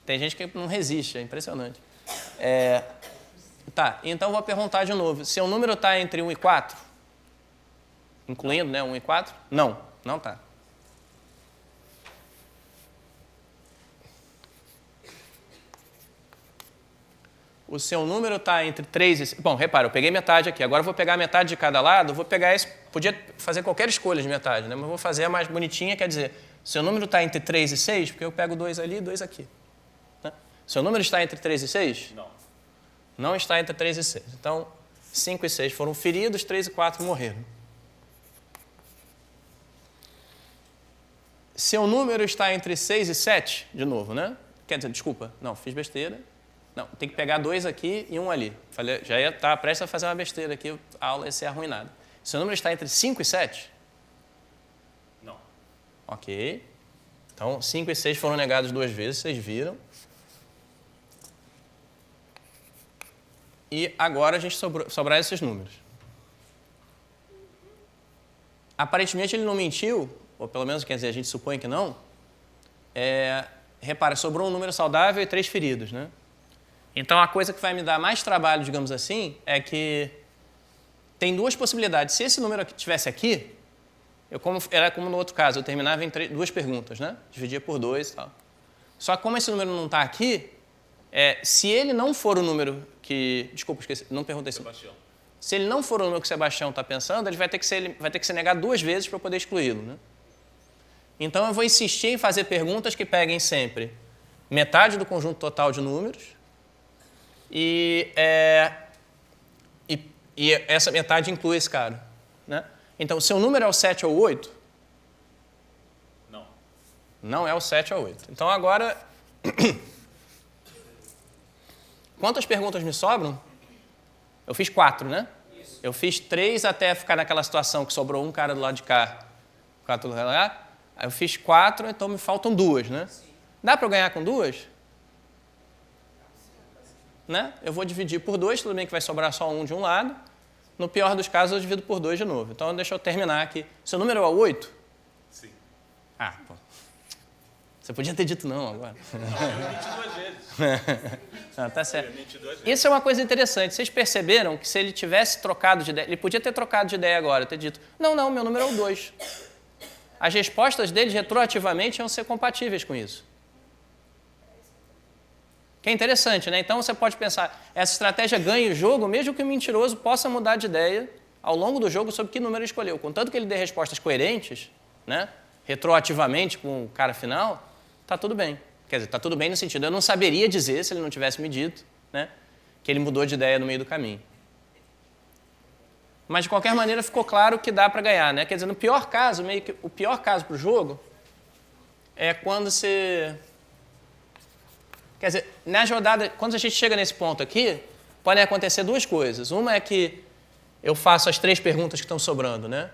Tem gente que não resiste, é impressionante. Tá, então eu vou perguntar de novo, se o número está entre 1 e 4... Incluindo, né, 1 e 4? Não está. o seu número está entre 3 e... Bom, repara, eu peguei metade aqui. Agora eu vou pegar metade de cada lado, vou pegar esse... Podia fazer qualquer escolha de metade, né? Mas eu vou fazer a mais bonitinha, quer dizer, seu número está entre 3 e 6, porque eu pego 2 ali e 2 aqui. Né? Seu número está entre 3 e 6? Não. Não está entre 3 e 6. Então, 5 e 6 foram feridos, 3 e 4 morreram. Seu número está entre 6 e 7, de novo, né? Quer dizer, desculpa, não, fiz besteira. Não, tem que pegar 2 aqui e 1 ali. Falei, já ia estar prestes a fazer uma besteira aqui, a aula ia ser arruinada. Seu número está entre 5 e 7? Não. Ok. Então, 5 e 6 foram negados 2 vezes, vocês viram. E agora a gente sobrar esses números. Aparentemente ele não mentiu, ou pelo menos, quer dizer, a gente supõe que não. Repara, sobrou um número saudável e 3 feridos, né? Então, a coisa que vai me dar mais trabalho, digamos assim, é que tem 2 possibilidades. Se esse número aqui estivesse aqui, era como no outro caso, eu terminava em 2 perguntas, né? Dividia por 2 e tal. Só que como esse número não está aqui, se ele não for o número que... Desculpa, esqueci, não perguntei isso. Sebastião. Se ele não for o número que o Sebastião está pensando, ele vai ter que ser negado 2 vezes para eu poder excluí-lo, né? Então, eu vou insistir em fazer perguntas que peguem sempre metade do conjunto total de números e essa metade inclui esse cara, né? Então, seu número é o 7 ou 8? Não. Não é o 7 ou 8. Então, agora... Quantas perguntas me sobram? Eu fiz 4, né? Isso. Eu fiz 3 até ficar naquela situação que sobrou um cara do lado de cá, 4 do lado de lá. Aí eu fiz 4, então me faltam 2, né? Sim. Dá para eu ganhar com 2? Né? Eu vou dividir por 2, tudo bem que vai sobrar só um de um lado. No pior dos casos, eu divido por 2 de novo. Então, deixa eu terminar aqui. Seu número é 8? Sim. Ah, pô. Você podia ter dito não agora. Eu menti 2 vezes. Não, tá certo. Eu menti 2 vezes. Isso é uma coisa interessante. Vocês perceberam que se ele tivesse trocado de ideia... Ele podia ter trocado de ideia agora, ter dito, não, meu número é o 2. As respostas deles, retroativamente, iam ser compatíveis com isso. Que é interessante, né? Então, você pode pensar, essa estratégia ganha o jogo, mesmo que o mentiroso possa mudar de ideia ao longo do jogo sobre que número ele escolheu. Contanto que ele dê respostas coerentes, né? Retroativamente com o cara final, está tudo bem. Quer dizer, está tudo bem no sentido, eu não saberia dizer, se ele não tivesse me dito, né? Que ele mudou de ideia no meio do caminho. Mas, de qualquer maneira, ficou claro que dá para ganhar, né? Quer dizer, no pior caso, meio que o pior caso para o jogo é quando você... Quer dizer, na jogada, quando a gente chega nesse ponto aqui, podem acontecer 2 coisas. Uma é que eu faço as 3 perguntas que estão sobrando, né?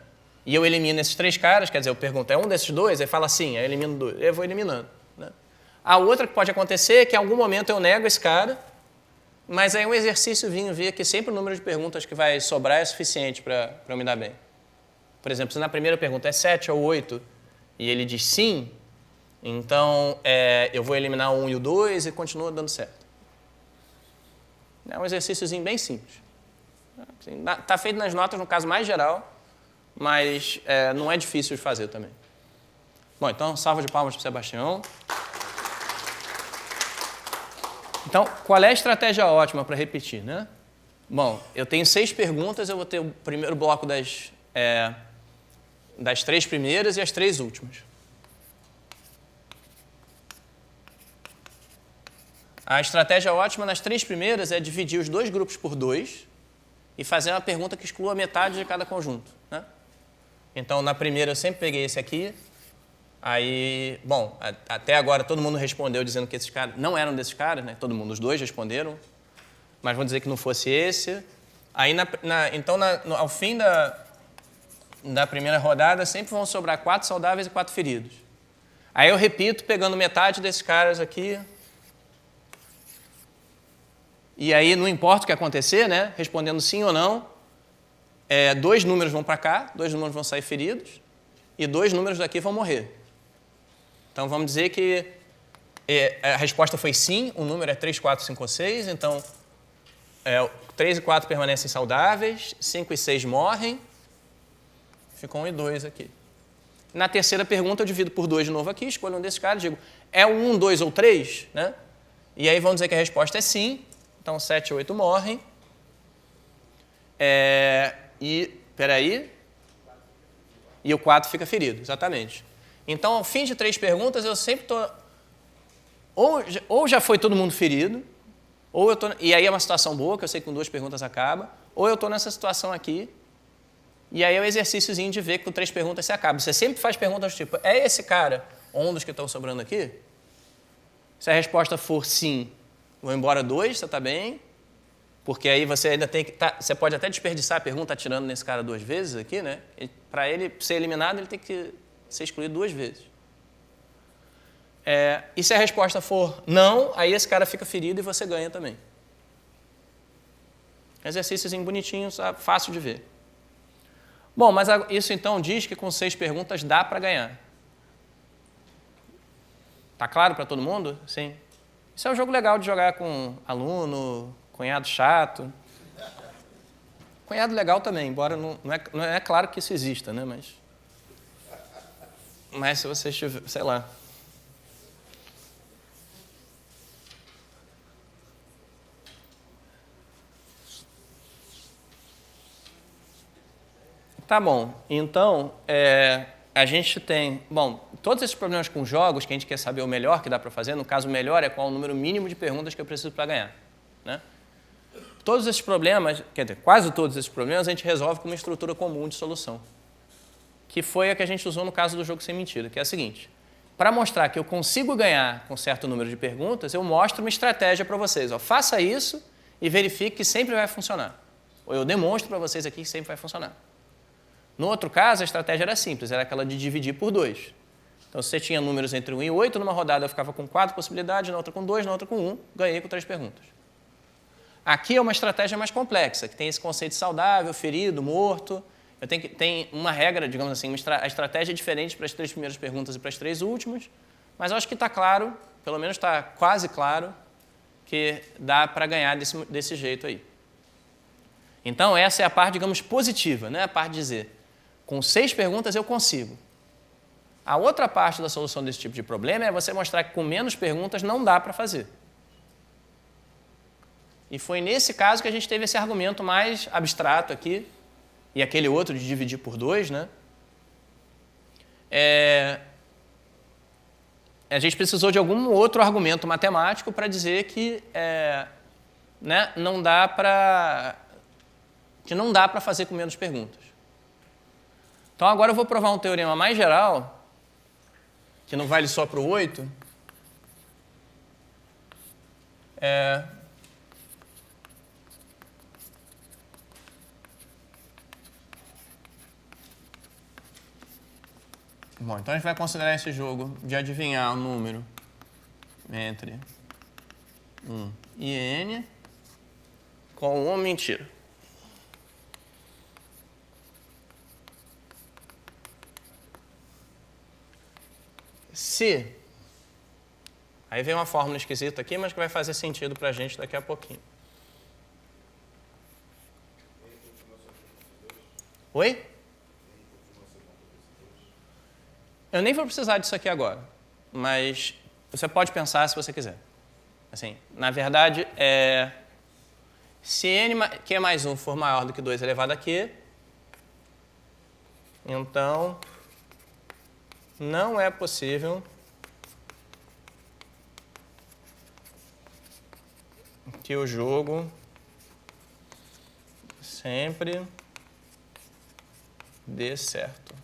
E eu elimino esses 3 caras, quer dizer, eu pergunto, é um desses 2? Aí fala sim, aí eu elimino 2. Eu vou eliminando, né? A outra que pode acontecer é que em algum momento eu nego esse cara, mas aí um exercício ver que sempre o número de perguntas que vai sobrar é suficiente para eu me dar bem. Por exemplo, se na primeira pergunta é 7 ou 8 e ele diz sim, então eu vou eliminar o 1 e o 2 e continua dando certo. É um exercíciozinho bem simples. Está feito nas notas no caso mais geral, mas não é difícil de fazer também. Bom, então, salva de palmas para o Sebastião. Então, qual é a estratégia ótima para repetir, né? Bom, eu tenho 6 perguntas, eu vou ter o primeiro bloco das 3 primeiras e as 3 últimas. A estratégia ótima nas 3 primeiras é dividir os 2 grupos por 2 e fazer uma pergunta que exclua metade de cada conjunto, né? Então, na primeira eu sempre peguei esse aqui. Aí, bom, até agora todo mundo respondeu dizendo que esses caras não eram desses caras, né? Todo mundo, os 2 responderam, mas vamos dizer que não fosse esse. Aí, então, ao fim da primeira rodada, sempre vão sobrar 4 saudáveis e 4 feridos. Aí eu repito, pegando metade desses caras aqui. E aí, não importa o que acontecer, né? Respondendo sim ou não, 2 números vão para cá, 2 números vão sair feridos e 2 números daqui vão morrer. Então, vamos dizer que a resposta foi sim, o número é 3, 4, 5 ou 6, então 3 e 4 permanecem saudáveis, 5 e 6 morrem, ficou 1 e 2 aqui. Na terceira pergunta, eu divido por 2 de novo aqui, escolho um desses caras, digo, é o 1, 2 ou 3, né? E aí vamos dizer que a resposta é sim, Então, 7 e 8 morrem. Peraí. E o 4 fica ferido, exatamente. Então, ao fim de 3 perguntas, eu sempre estou... Ou já foi todo mundo ferido, ou eu tô, e aí é uma situação boa, que eu sei que com 2 perguntas acaba, ou eu estou nessa situação aqui, e aí é o exercíciozinho de ver que com 3 perguntas você acaba. Você sempre faz perguntas do tipo, é esse cara um dos que estão sobrando aqui? Se a resposta for sim, vou embora 2, você está bem, porque aí você ainda tem que... você pode até desperdiçar a pergunta atirando nesse cara 2 vezes aqui, né? Para ele ser eliminado, ele tem que ser excluído 2 vezes. E se a resposta for não, aí esse cara fica ferido e você ganha também. Exercíciozinho bonitinho, fácil de ver. Bom, mas isso então diz que com 6 perguntas dá para ganhar. Tá claro para todo mundo? Sim. Isso é um jogo legal de jogar com aluno, cunhado chato. Cunhado legal também, embora não é claro que isso exista, né? Mas se você estiver, sei lá. Tá bom, então, a gente tem... Bom, todos esses problemas com jogos, que a gente quer saber o melhor que dá para fazer, no caso, o melhor é qual o número mínimo de perguntas que eu preciso para ganhar. Né? Todos esses problemas, quer dizer, quase todos esses problemas, a gente resolve com uma estrutura comum de solução, que foi a que a gente usou no caso do jogo sem mentira, que é a seguinte. Para mostrar que eu consigo ganhar com certo número de perguntas, eu mostro uma estratégia para vocês. Ó, faça isso e verifique que sempre vai funcionar. Ou eu demonstro para vocês aqui que sempre vai funcionar. No outro caso, a estratégia era simples, era aquela de dividir por 2. Então, se você tinha números entre 1 e 8, numa rodada eu ficava com 4 possibilidades, na outra com 2, na outra com 1, ganhei com 3 perguntas. Aqui é uma estratégia mais complexa, que tem esse conceito de saudável, ferido, morto. Tem uma regra, digamos assim, a estratégia é diferente para as 3 primeiras perguntas e para as 3 últimas, mas eu acho que está claro, pelo menos está quase claro, que dá para ganhar desse jeito aí. Então, essa é a parte, digamos, positiva, né? A parte de dizer, com 6 perguntas eu consigo. A outra parte da solução desse tipo de problema é você mostrar que com menos perguntas não dá para fazer. E foi nesse caso que a gente teve esse argumento mais abstrato aqui, e aquele outro de dividir por 2, né? A gente precisou de algum outro argumento matemático para dizer que né, não dá para fazer com menos perguntas. Então, agora eu vou provar um teorema mais geral, que não vale só para o 8. Bom, então a gente vai considerar esse jogo de adivinhar o número entre 1 e n com uma mentira. Se... Aí vem uma fórmula esquisita aqui, mas que vai fazer sentido para a gente daqui a pouquinho. Oi? Eu nem vou precisar disso aqui agora, mas você pode pensar se você quiser. Assim, na verdade, se q mais 1 for maior do que 2 elevado a q, então não é possível que o jogo sempre dê certo.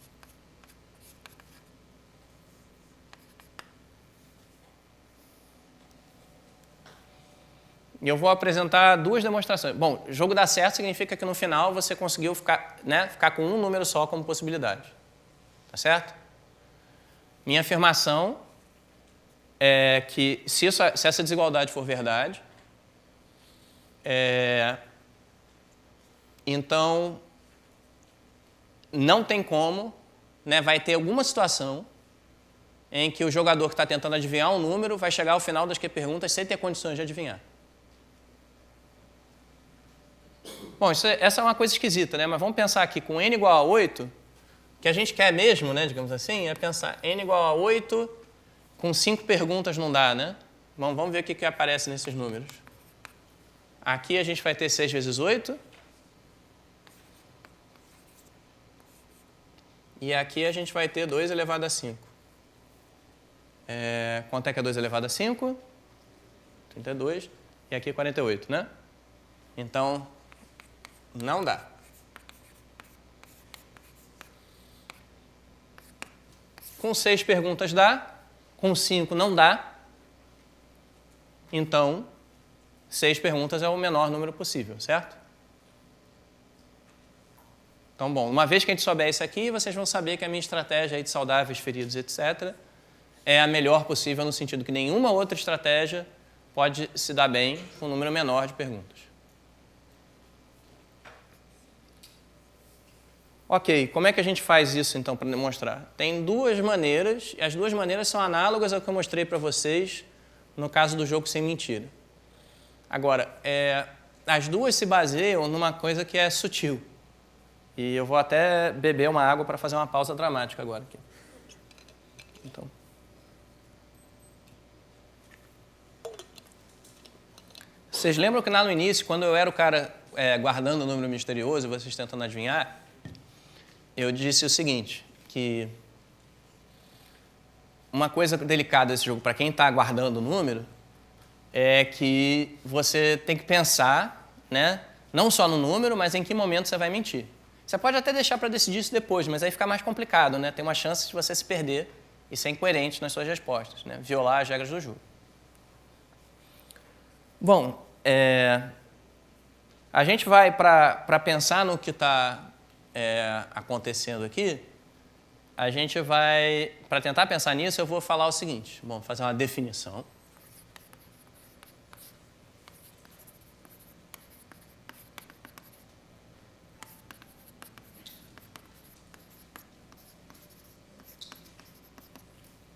E eu vou apresentar 2 demonstrações. Bom, jogo dá certo significa que no final você conseguiu ficar com um número só como possibilidade. Tá certo? Minha afirmação é que se essa desigualdade for verdade, então não tem como, né, vai ter alguma situação em que o jogador que está tentando adivinhar um número vai chegar ao final das perguntas sem ter condições de adivinhar. Bom, essa é uma coisa esquisita, né? Mas vamos pensar aqui com n igual a 8, o que a gente quer mesmo, né, digamos assim, é pensar n igual a 8 com 5 perguntas não dá, né? Vamos ver o que aparece nesses números. Aqui a gente vai ter 6 vezes 8. E aqui a gente vai ter 2 elevado a 5. Quanto é que é 2 elevado a 5? 32. E aqui 48, né? Então, não dá. Com 6 perguntas dá. Com 5 não dá. Então, 6 perguntas é o menor número possível, certo? Então, bom, uma vez que a gente souber isso aqui, vocês vão saber que a minha estratégia aí de saudáveis, feridos, etc., é a melhor possível no sentido que nenhuma outra estratégia pode se dar bem com um número menor de perguntas. Ok, como é que a gente faz isso, então, para demonstrar? Tem 2 maneiras, e as 2 maneiras são análogas ao que eu mostrei para vocês no caso do jogo sem mentira. Agora, as 2 se baseiam numa coisa que é sutil. E eu vou até beber uma água para fazer uma pausa dramática agora aqui. Então. Vocês lembram que lá no início, quando eu era o cara guardando o número misterioso e vocês tentando adivinhar, eu disse o seguinte, que uma coisa delicada desse jogo para quem está guardando o número é que você tem que pensar, né, não só no número, mas em que momento você vai mentir. Você pode até deixar para decidir isso depois, mas aí fica mais complicado, né? Tem uma chance de você se perder e ser incoerente nas suas respostas, né? Violar as regras do jogo. Bom, a gente vai, para pensar no que está acontecendo aqui, a gente vai, para tentar pensar nisso, eu vou falar o seguinte. Bom, fazer uma definição.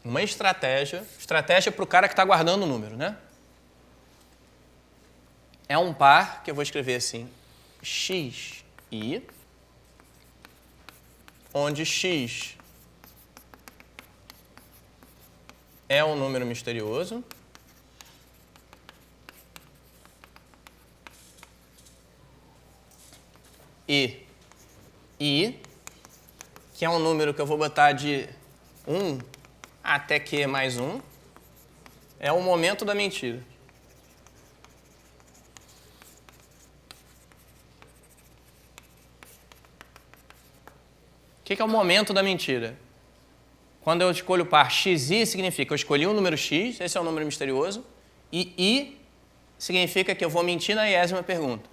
Uma estratégia para o cara que está guardando o número, né? É um par que eu vou escrever assim, x, i, onde x é um número misterioso e i, que é um número que eu vou botar de 1 até q mais 1, é o momento da mentira. O que é o momento da mentira? Quando eu escolho o par xi, significa que eu escolhi um número x, esse é um número misterioso, e i significa que eu vou mentir na 10ª pergunta.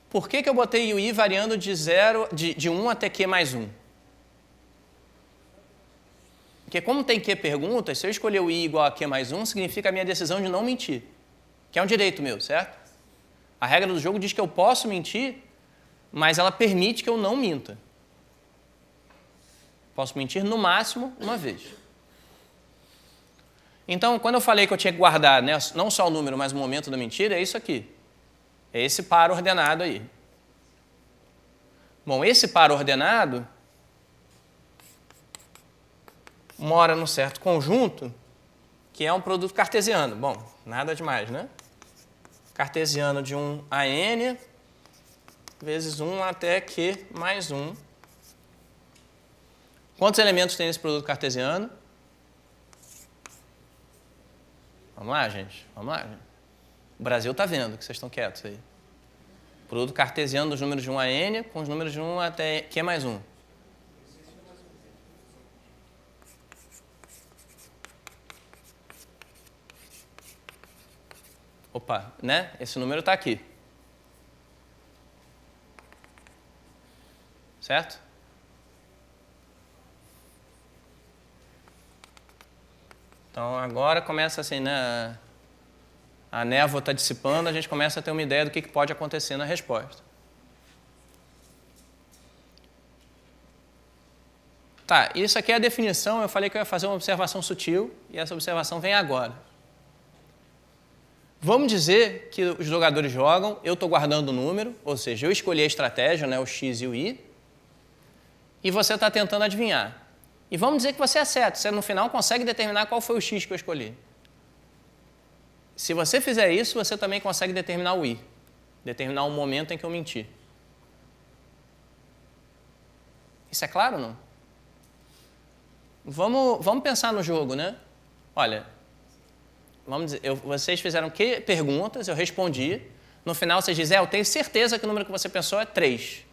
Por que eu botei o i variando de 1 até q mais 1? Porque como tem q perguntas, se eu escolher o i igual a q mais 1, significa a minha decisão de não mentir, que é um direito meu, certo? A regra do jogo diz que eu posso mentir, mas ela permite que eu não minta. Posso mentir no máximo uma vez. Então, quando eu falei que eu tinha que guardar, né, não só o número, mas o momento da mentira, é isso aqui. É esse par ordenado aí. Bom, esse par ordenado mora num certo conjunto que é um produto cartesiano. Bom, nada demais, né? Cartesiano de 1 a n vezes 1 até q mais 1. Quantos elementos tem esse produto cartesiano? Vamos lá, gente. Vamos lá. O Brasil está vendo que vocês estão quietos aí. Produto cartesiano dos números de 1 a n com os números de 1 até q mais 1. Opa, né? Esse número está aqui. Certo? Então, agora começa assim, né? A névoa está dissipando, a gente começa a ter uma ideia do que pode acontecer na resposta. Tá, isso aqui é a definição. Eu falei que eu ia fazer uma observação sutil e essa observação vem agora. Vamos dizer que os jogadores jogam, eu estou guardando o número, ou seja, eu escolhi a estratégia, né, o x e o i, e você está tentando adivinhar. E vamos dizer que você acerta, você no final consegue determinar qual foi o x que eu escolhi. Se você fizer isso, você também consegue determinar o i. Determinar o momento em que eu menti. Isso é claro ou não? Vamos pensar no jogo, né? Olha, vamos dizer, vocês fizeram que perguntas, eu respondi. No final vocês dizem, eu tenho certeza que o número que você pensou é 3.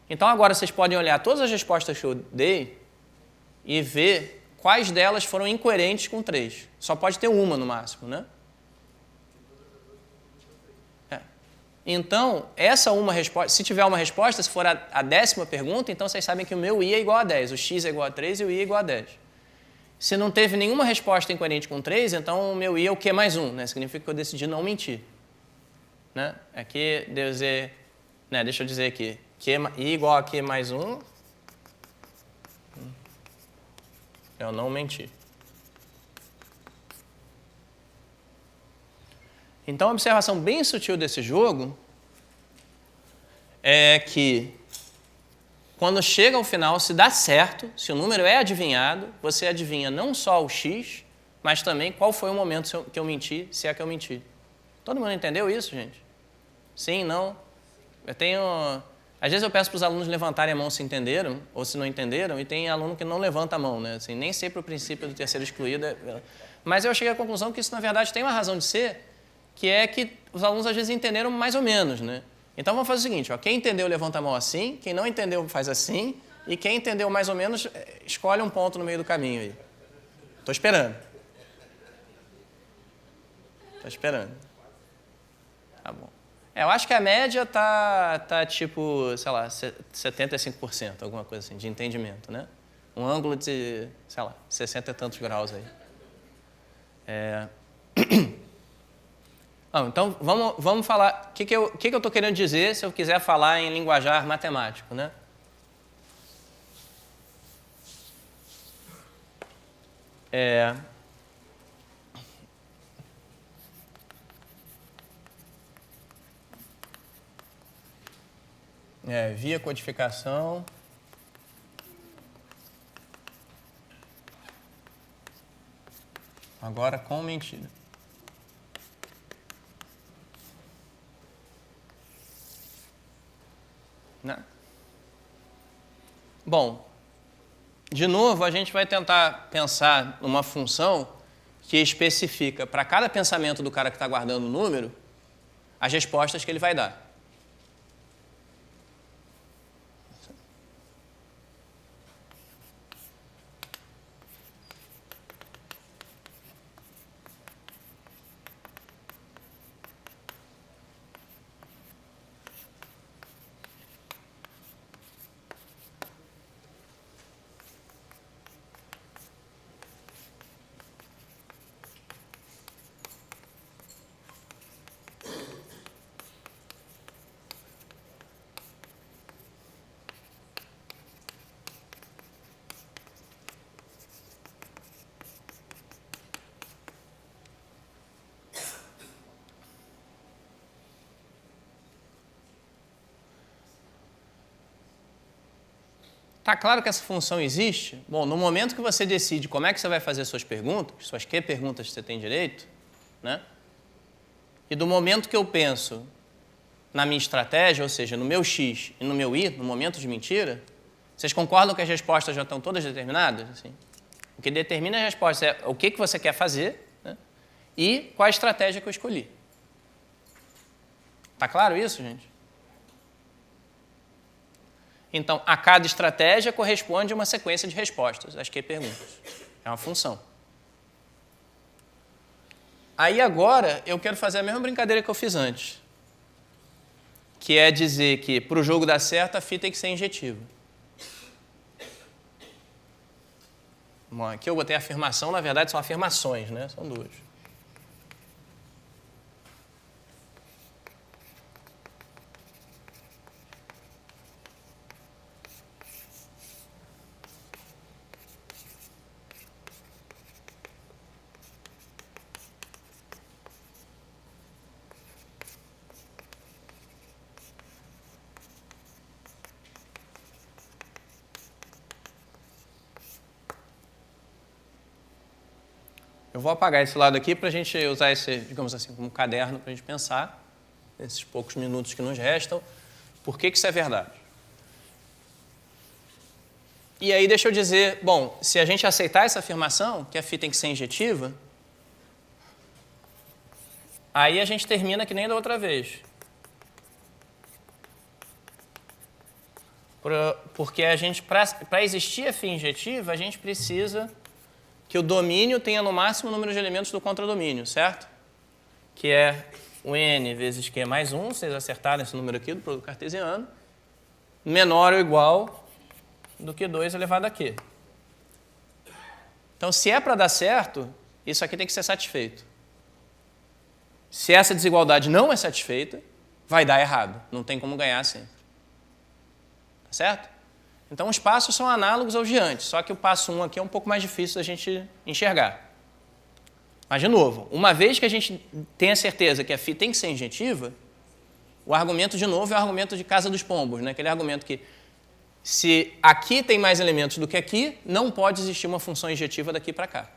Então agora vocês podem olhar todas as respostas que eu dei e ver quais delas foram incoerentes com 3. Só pode ter uma no máximo, né? Então, essa uma resposta, se tiver uma resposta, se for a 10ª pergunta, então vocês sabem que o meu i é igual a 10, o x é igual a 3 e o i é igual a 10. Se não teve nenhuma resposta incoerente com 3, então o meu i é o q mais 1, né? Significa que eu decidi não mentir. Né? Aqui, deixa eu dizer aqui, i igual a q mais 1, eu não menti. Então, a observação bem sutil desse jogo é que, quando chega ao final, se dá certo, se o número é adivinhado, você adivinha não só o x, mas também qual foi o momento que eu menti, se é que eu menti. Todo mundo entendeu isso, gente? Sim, não? Às vezes eu peço para os alunos levantarem a mão se entenderam, ou se não entenderam, e tem aluno que não levanta a mão, né? Assim, nem sempre o princípio do terceiro excluído Mas eu cheguei à conclusão que isso, na verdade, tem uma razão de ser, que é que os alunos às vezes entenderam mais ou menos, né? Então vamos fazer o seguinte, quem entendeu levanta a mão assim, quem não entendeu faz assim, e quem entendeu mais ou menos escolhe um ponto no meio do caminho aí. Estou esperando. Estou esperando. Tá bom. Eu acho que a média tá tipo, sei lá, 75%, alguma coisa assim, de entendimento, né? Um ângulo de, sei lá, 60 e tantos graus aí. Então, vamos falar, o que eu estou querendo dizer se eu quiser falar em linguajar matemático, né? Via codificação, agora com mentira. Né? Bom, de novo, a gente vai tentar pensar numa função que especifica para cada pensamento do cara que está guardando o número as respostas que ele vai dar. Está claro que essa função existe? Bom, no momento que você decide como é que você vai fazer suas perguntas, suas que perguntas você tem direito, né? E do momento que eu penso na minha estratégia, ou seja, no meu x e no meu y, no momento de mentira, vocês concordam que as respostas já estão todas determinadas? Assim? O que determina as respostas é o que você quer fazer, né? E qual a estratégia que eu escolhi. Está claro isso, gente? Então, a cada estratégia corresponde a uma sequência de respostas, as que perguntas. É uma função. Aí agora eu quero fazer a mesma brincadeira que eu fiz antes, que é dizer que para o jogo dar certo a fita tem que ser injetiva. Bom, aqui eu botei afirmação, na verdade são afirmações, né? São duas. Eu vou apagar esse lado aqui para a gente usar esse, digamos assim, como caderno para a gente pensar, nesses poucos minutos que nos restam, por que isso é verdade. E aí deixa eu dizer, bom, se a gente aceitar essa afirmação, que a φ tem que ser injetiva, aí a gente termina que nem da outra vez. Porque a gente, para existir a φ injetiva, a gente precisa que o domínio tenha no máximo o número de elementos do contradomínio, certo? Que é o n vezes q mais 1, vocês acertaram esse número aqui do produto cartesiano, menor ou igual do que 2 elevado a q. Então, se é para dar certo, isso aqui tem que ser satisfeito. Se essa desigualdade não é satisfeita, vai dar errado. Não tem como ganhar sempre. Tá certo? Então, os passos são análogos aos de antes, só que o passo 1 aqui é um pouco mais difícil da gente enxergar. Mas, de novo, uma vez que a gente tem a certeza que a φ tem que ser injetiva, o argumento, de novo, é o argumento de casa dos pombos, né? Aquele argumento que, se aqui tem mais elementos do que aqui, não pode existir uma função injetiva daqui para cá.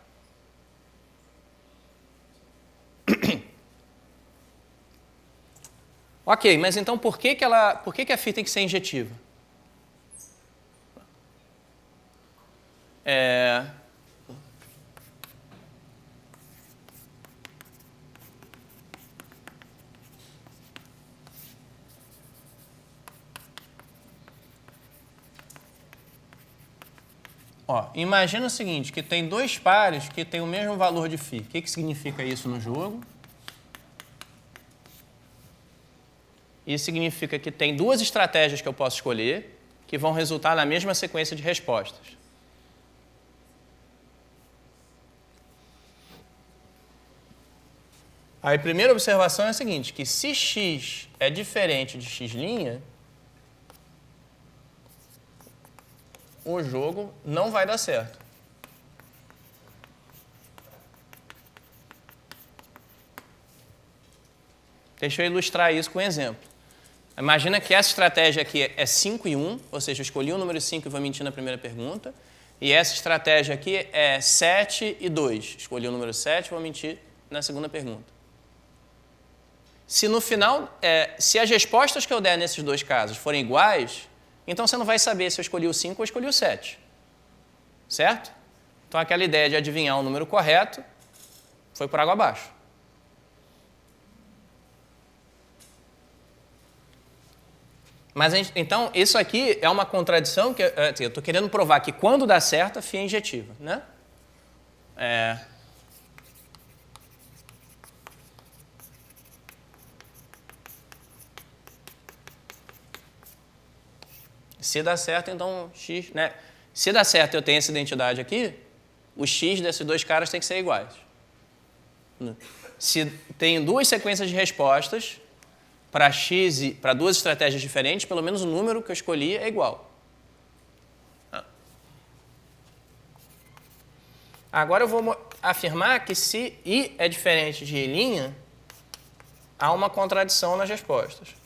Ok, mas então por que a φ tem que ser injetiva? Imagina o seguinte, que tem dois pares que têm o mesmo valor de φ. O que significa isso no jogo? Isso significa que tem duas estratégias que eu posso escolher que vão resultar na mesma sequência de respostas. Aí, a primeira observação é a seguinte, que se x é diferente de x', o jogo não vai dar certo. Deixa eu ilustrar isso com um exemplo. Imagina que essa estratégia aqui é 5 e 1, ou seja, eu escolhi o número 5 e vou mentir na primeira pergunta, e essa estratégia aqui é 7 e 2. Escolhi o número 7 e vou mentir na segunda pergunta. Se no final, se as respostas que eu der nesses dois casos forem iguais, então você não vai saber se eu escolhi o 5 ou escolhi o 7. Certo? Então aquela ideia de adivinhar o número correto foi por água abaixo. Mas então, isso aqui é uma contradição que eu estou querendo provar que quando dá certo, a φ é injetiva, né? Se dá certo, então x, né? Se dá certo, eu tenho essa identidade aqui, os x desses dois caras têm que ser iguais. Se tenho duas sequências de respostas para x e para duas estratégias diferentes, pelo menos o número que eu escolhi é igual. Agora eu vou afirmar que se i é diferente de i', há uma contradição nas respostas.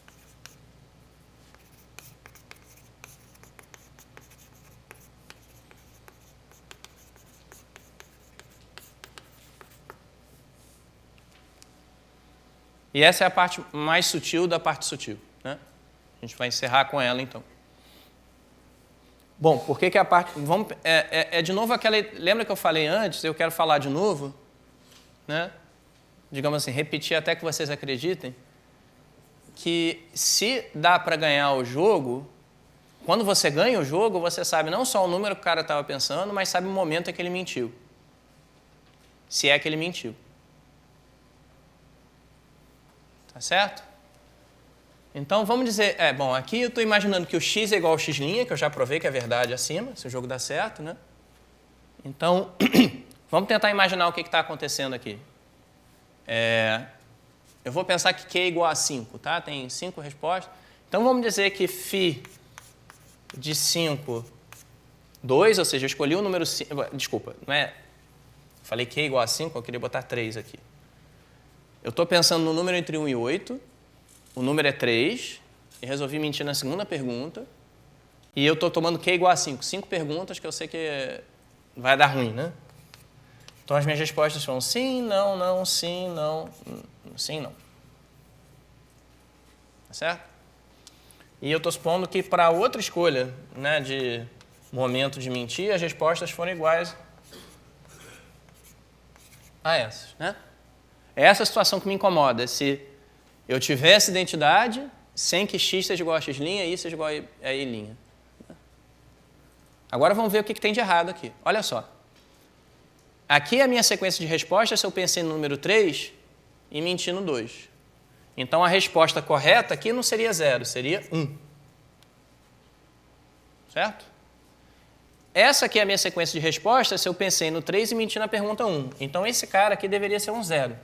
E essa é a parte mais sutil da parte sutil, né? A gente vai encerrar com ela, então. Bom, por que a parte... Vamos, de novo aquela... Lembra que eu falei antes? Eu quero falar de novo, né? Digamos assim, repetir até que vocês acreditem, que se dá para ganhar o jogo, quando você ganha o jogo, você sabe não só o número que o cara estava pensando, mas sabe o momento em que ele mentiu. Se é que ele mentiu. Tá certo? Então, vamos dizer... bom, aqui eu estou imaginando que o x é igual ao x', que eu já provei que é verdade acima, se o jogo dá certo, né? Então, vamos tentar imaginar o que está acontecendo aqui. Eu vou pensar que q é igual a 5, tá? Tem 5 respostas. Então, vamos dizer que φ de 5, 2, ou seja, eu escolhi o número 5... Desculpa, não é... Falei q é igual a 5, eu queria botar 3 aqui. Eu estou pensando no número entre 1 e 8, o número é 3, e resolvi mentir na segunda pergunta, e eu estou tomando q igual a 5. 5 perguntas que eu sei que vai dar ruim, né? Então as minhas respostas são sim, não, não, sim, não, sim, não. Tá certo? E eu estou supondo que para outra escolha, né, de momento de mentir, as respostas foram iguais a essas, né? É essa a situação que me incomoda. Se eu tivesse identidade sem que x seja igual a x', y seja igual a y'. Agora vamos ver o que tem de errado aqui. Olha só. Aqui é a minha sequência de respostas se eu pensei no número 3 e menti no 2. Então a resposta correta aqui não seria 0, seria 1. Certo? Essa aqui é a minha sequência de respostas se eu pensei no 3 e menti na pergunta 1. Então esse cara aqui deveria ser um 0.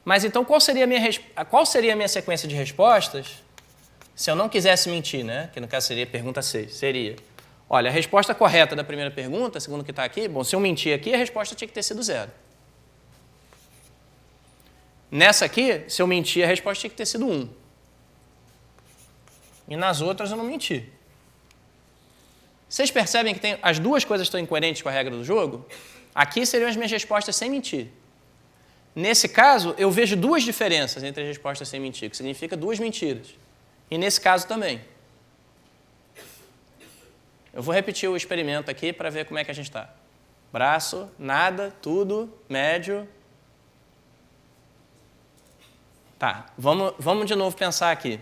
Mas então qual seria a minha sequência de respostas se eu não quisesse mentir, né? Que no caso seria a pergunta 6. Seria, olha, a resposta correta da primeira pergunta, segundo o que está aqui, bom, se eu mentir aqui, a resposta tinha que ter sido 0. Nessa aqui, se eu mentir, a resposta tinha que ter sido 1. E nas outras eu não menti. Vocês percebem que as duas coisas estão incoerentes com a regra do jogo? Aqui seriam as minhas respostas sem mentir. Nesse caso, eu vejo duas diferenças entre as respostas sem mentir, que significa duas mentiras. E nesse caso também. Eu vou repetir o experimento aqui para ver como é que a gente está. Braço, nada, tudo, médio. Tá, vamos de novo pensar aqui.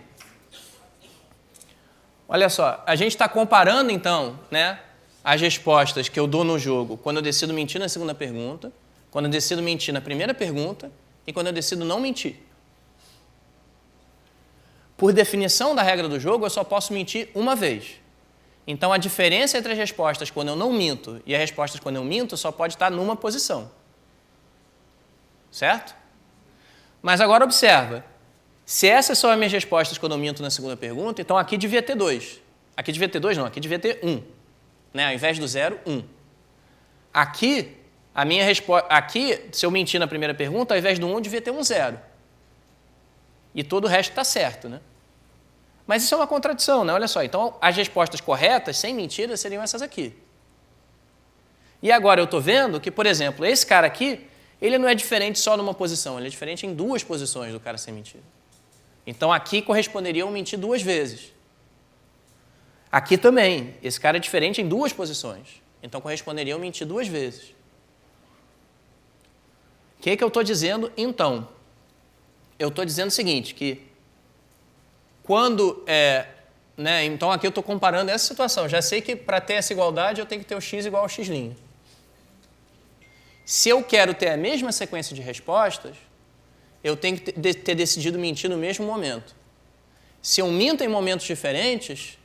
Olha só, a gente está comparando, então, né, as respostas que eu dou no jogo quando eu decido mentir na segunda pergunta, quando eu decido mentir na primeira pergunta e quando eu decido não mentir. Por definição da regra do jogo, eu só posso mentir uma vez. Então, a diferença entre as respostas quando eu não minto e as respostas quando eu minto só pode estar numa posição. Certo? Mas agora observa. Se essas são as minhas respostas quando eu minto na segunda pergunta, então aqui devia ter 2. Aqui devia ter 2 não, aqui devia ter 1. Né? Ao invés do 0, 1. Aqui, a minha resposta, aqui, se eu mentir na primeira pergunta, ao invés do 1, devia ter um 0. E todo o resto está certo, né? Mas isso é uma contradição, né? Olha só, então as respostas corretas, sem mentira, seriam essas aqui. E agora eu estou vendo que, por exemplo, esse cara aqui, ele não é diferente só numa posição, ele é diferente em duas posições do cara sem mentira. Então aqui corresponderia a um mentir 2 vezes. Aqui também, esse cara é diferente em 2 posições. Então corresponderia a um mentir 2 vezes. O que eu estou dizendo, então? Eu estou dizendo o seguinte, que quando então aqui eu estou comparando essa situação. Já sei que para ter essa igualdade eu tenho que ter o x igual ao x'. Se eu quero ter a mesma sequência de respostas, eu tenho que ter decidido mentir no mesmo momento. Se eu minto em momentos diferentes,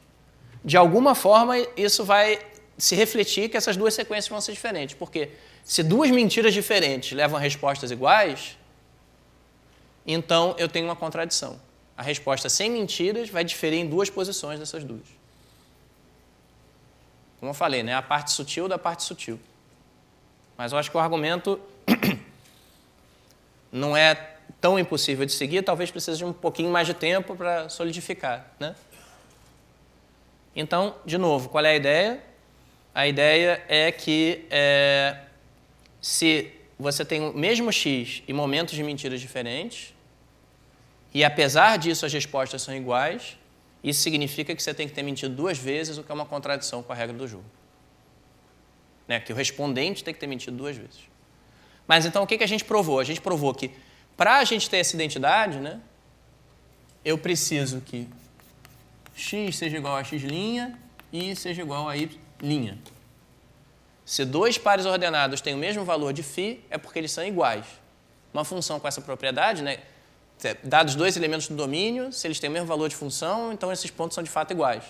de alguma forma isso vai se refletir que essas duas sequências vão ser diferentes. Porque se 2 mentiras diferentes levam a respostas iguais, então eu tenho uma contradição. A resposta sem mentiras vai diferir em 2 posições dessas duas. Como eu falei, né? A parte sutil da parte sutil. Mas eu acho que o argumento não é tão impossível de seguir, talvez precise de um pouquinho mais de tempo para solidificar, né? Então, de novo, qual é a ideia? A ideia é que se você tem o mesmo x e momentos de mentiras diferentes, e apesar disso as respostas são iguais, isso significa que você tem que ter mentido 2 vezes, o que é uma contradição com a regra do jogo. Né? Que o respondente tem que ter mentido 2 vezes. Mas então o que a gente provou? A gente provou que para a gente ter essa identidade, né, eu preciso que x seja igual a x' e seja igual a y'. Se 2 pares ordenados têm o mesmo valor de φ, é porque eles são iguais. Uma função com essa propriedade, né, dados 2 elementos do domínio, se eles têm o mesmo valor de função, então esses pontos são de fato iguais.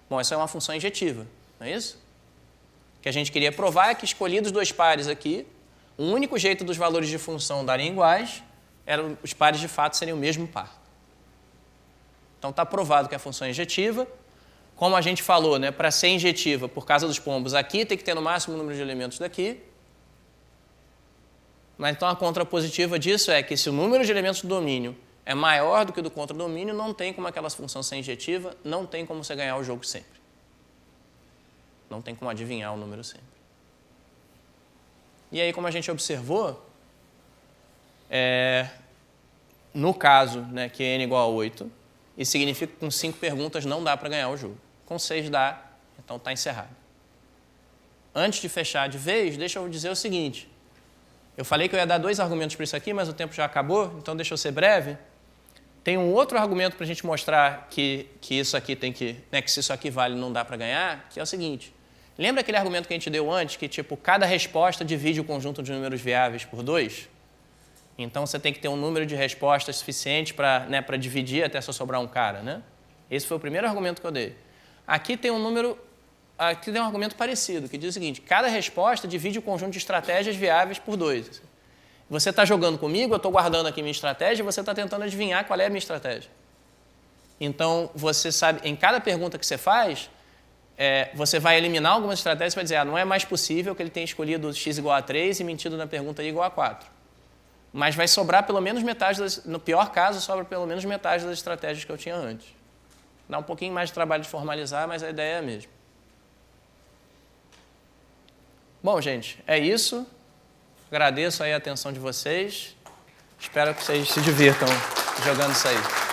Bom, essa é uma função injetiva, não é isso? O que a gente queria provar é que, escolhidos 2 pares aqui, o único jeito dos valores de função darem iguais era os pares de fato serem o mesmo par. Então está provado que a função é injetiva. Como a gente falou, né, para ser injetiva, por causa dos pombos aqui, tem que ter no máximo o número de elementos daqui. Mas então a contrapositiva disso é que se o número de elementos do domínio é maior do que o do contradomínio, não tem como aquela função ser injetiva, não tem como você ganhar o jogo sempre. Não tem como adivinhar o número sempre. E aí, como a gente observou, no caso, né, que n igual a 8, isso significa que com 5 perguntas não dá para ganhar o jogo. Com 6 dá, então está encerrado. Antes de fechar de vez, deixa eu dizer o seguinte. Eu falei que eu ia dar 2 argumentos para isso aqui, mas o tempo já acabou, então deixa eu ser breve. Tem um outro argumento para a gente mostrar que isso aqui tem que, né, que se isso aqui vale não dá para ganhar, que é o seguinte. Lembra aquele argumento que a gente deu antes, que tipo, cada resposta divide o conjunto de números viáveis por 2? Então você tem que ter um número de respostas suficiente para, né, para dividir até só sobrar um cara, né? Esse foi o primeiro argumento que eu dei. Aqui tem um argumento parecido, que diz o seguinte, cada resposta divide o conjunto de estratégias viáveis por 2. Você está jogando comigo, eu estou guardando aqui minha estratégia e você está tentando adivinhar qual é a minha estratégia. Então, você sabe, em cada pergunta que você faz, você vai eliminar algumas estratégias e vai dizer, não é mais possível que ele tenha escolhido x igual a 3 e mentido na pergunta y igual a 4. Mas vai sobrar pelo menos metade, no pior caso, sobra pelo menos metade das estratégias que eu tinha antes. Dá um pouquinho mais de trabalho de formalizar, mas a ideia é a mesma. Bom, gente, é isso. Agradeço aí a atenção de vocês. Espero que vocês se divirtam jogando isso aí.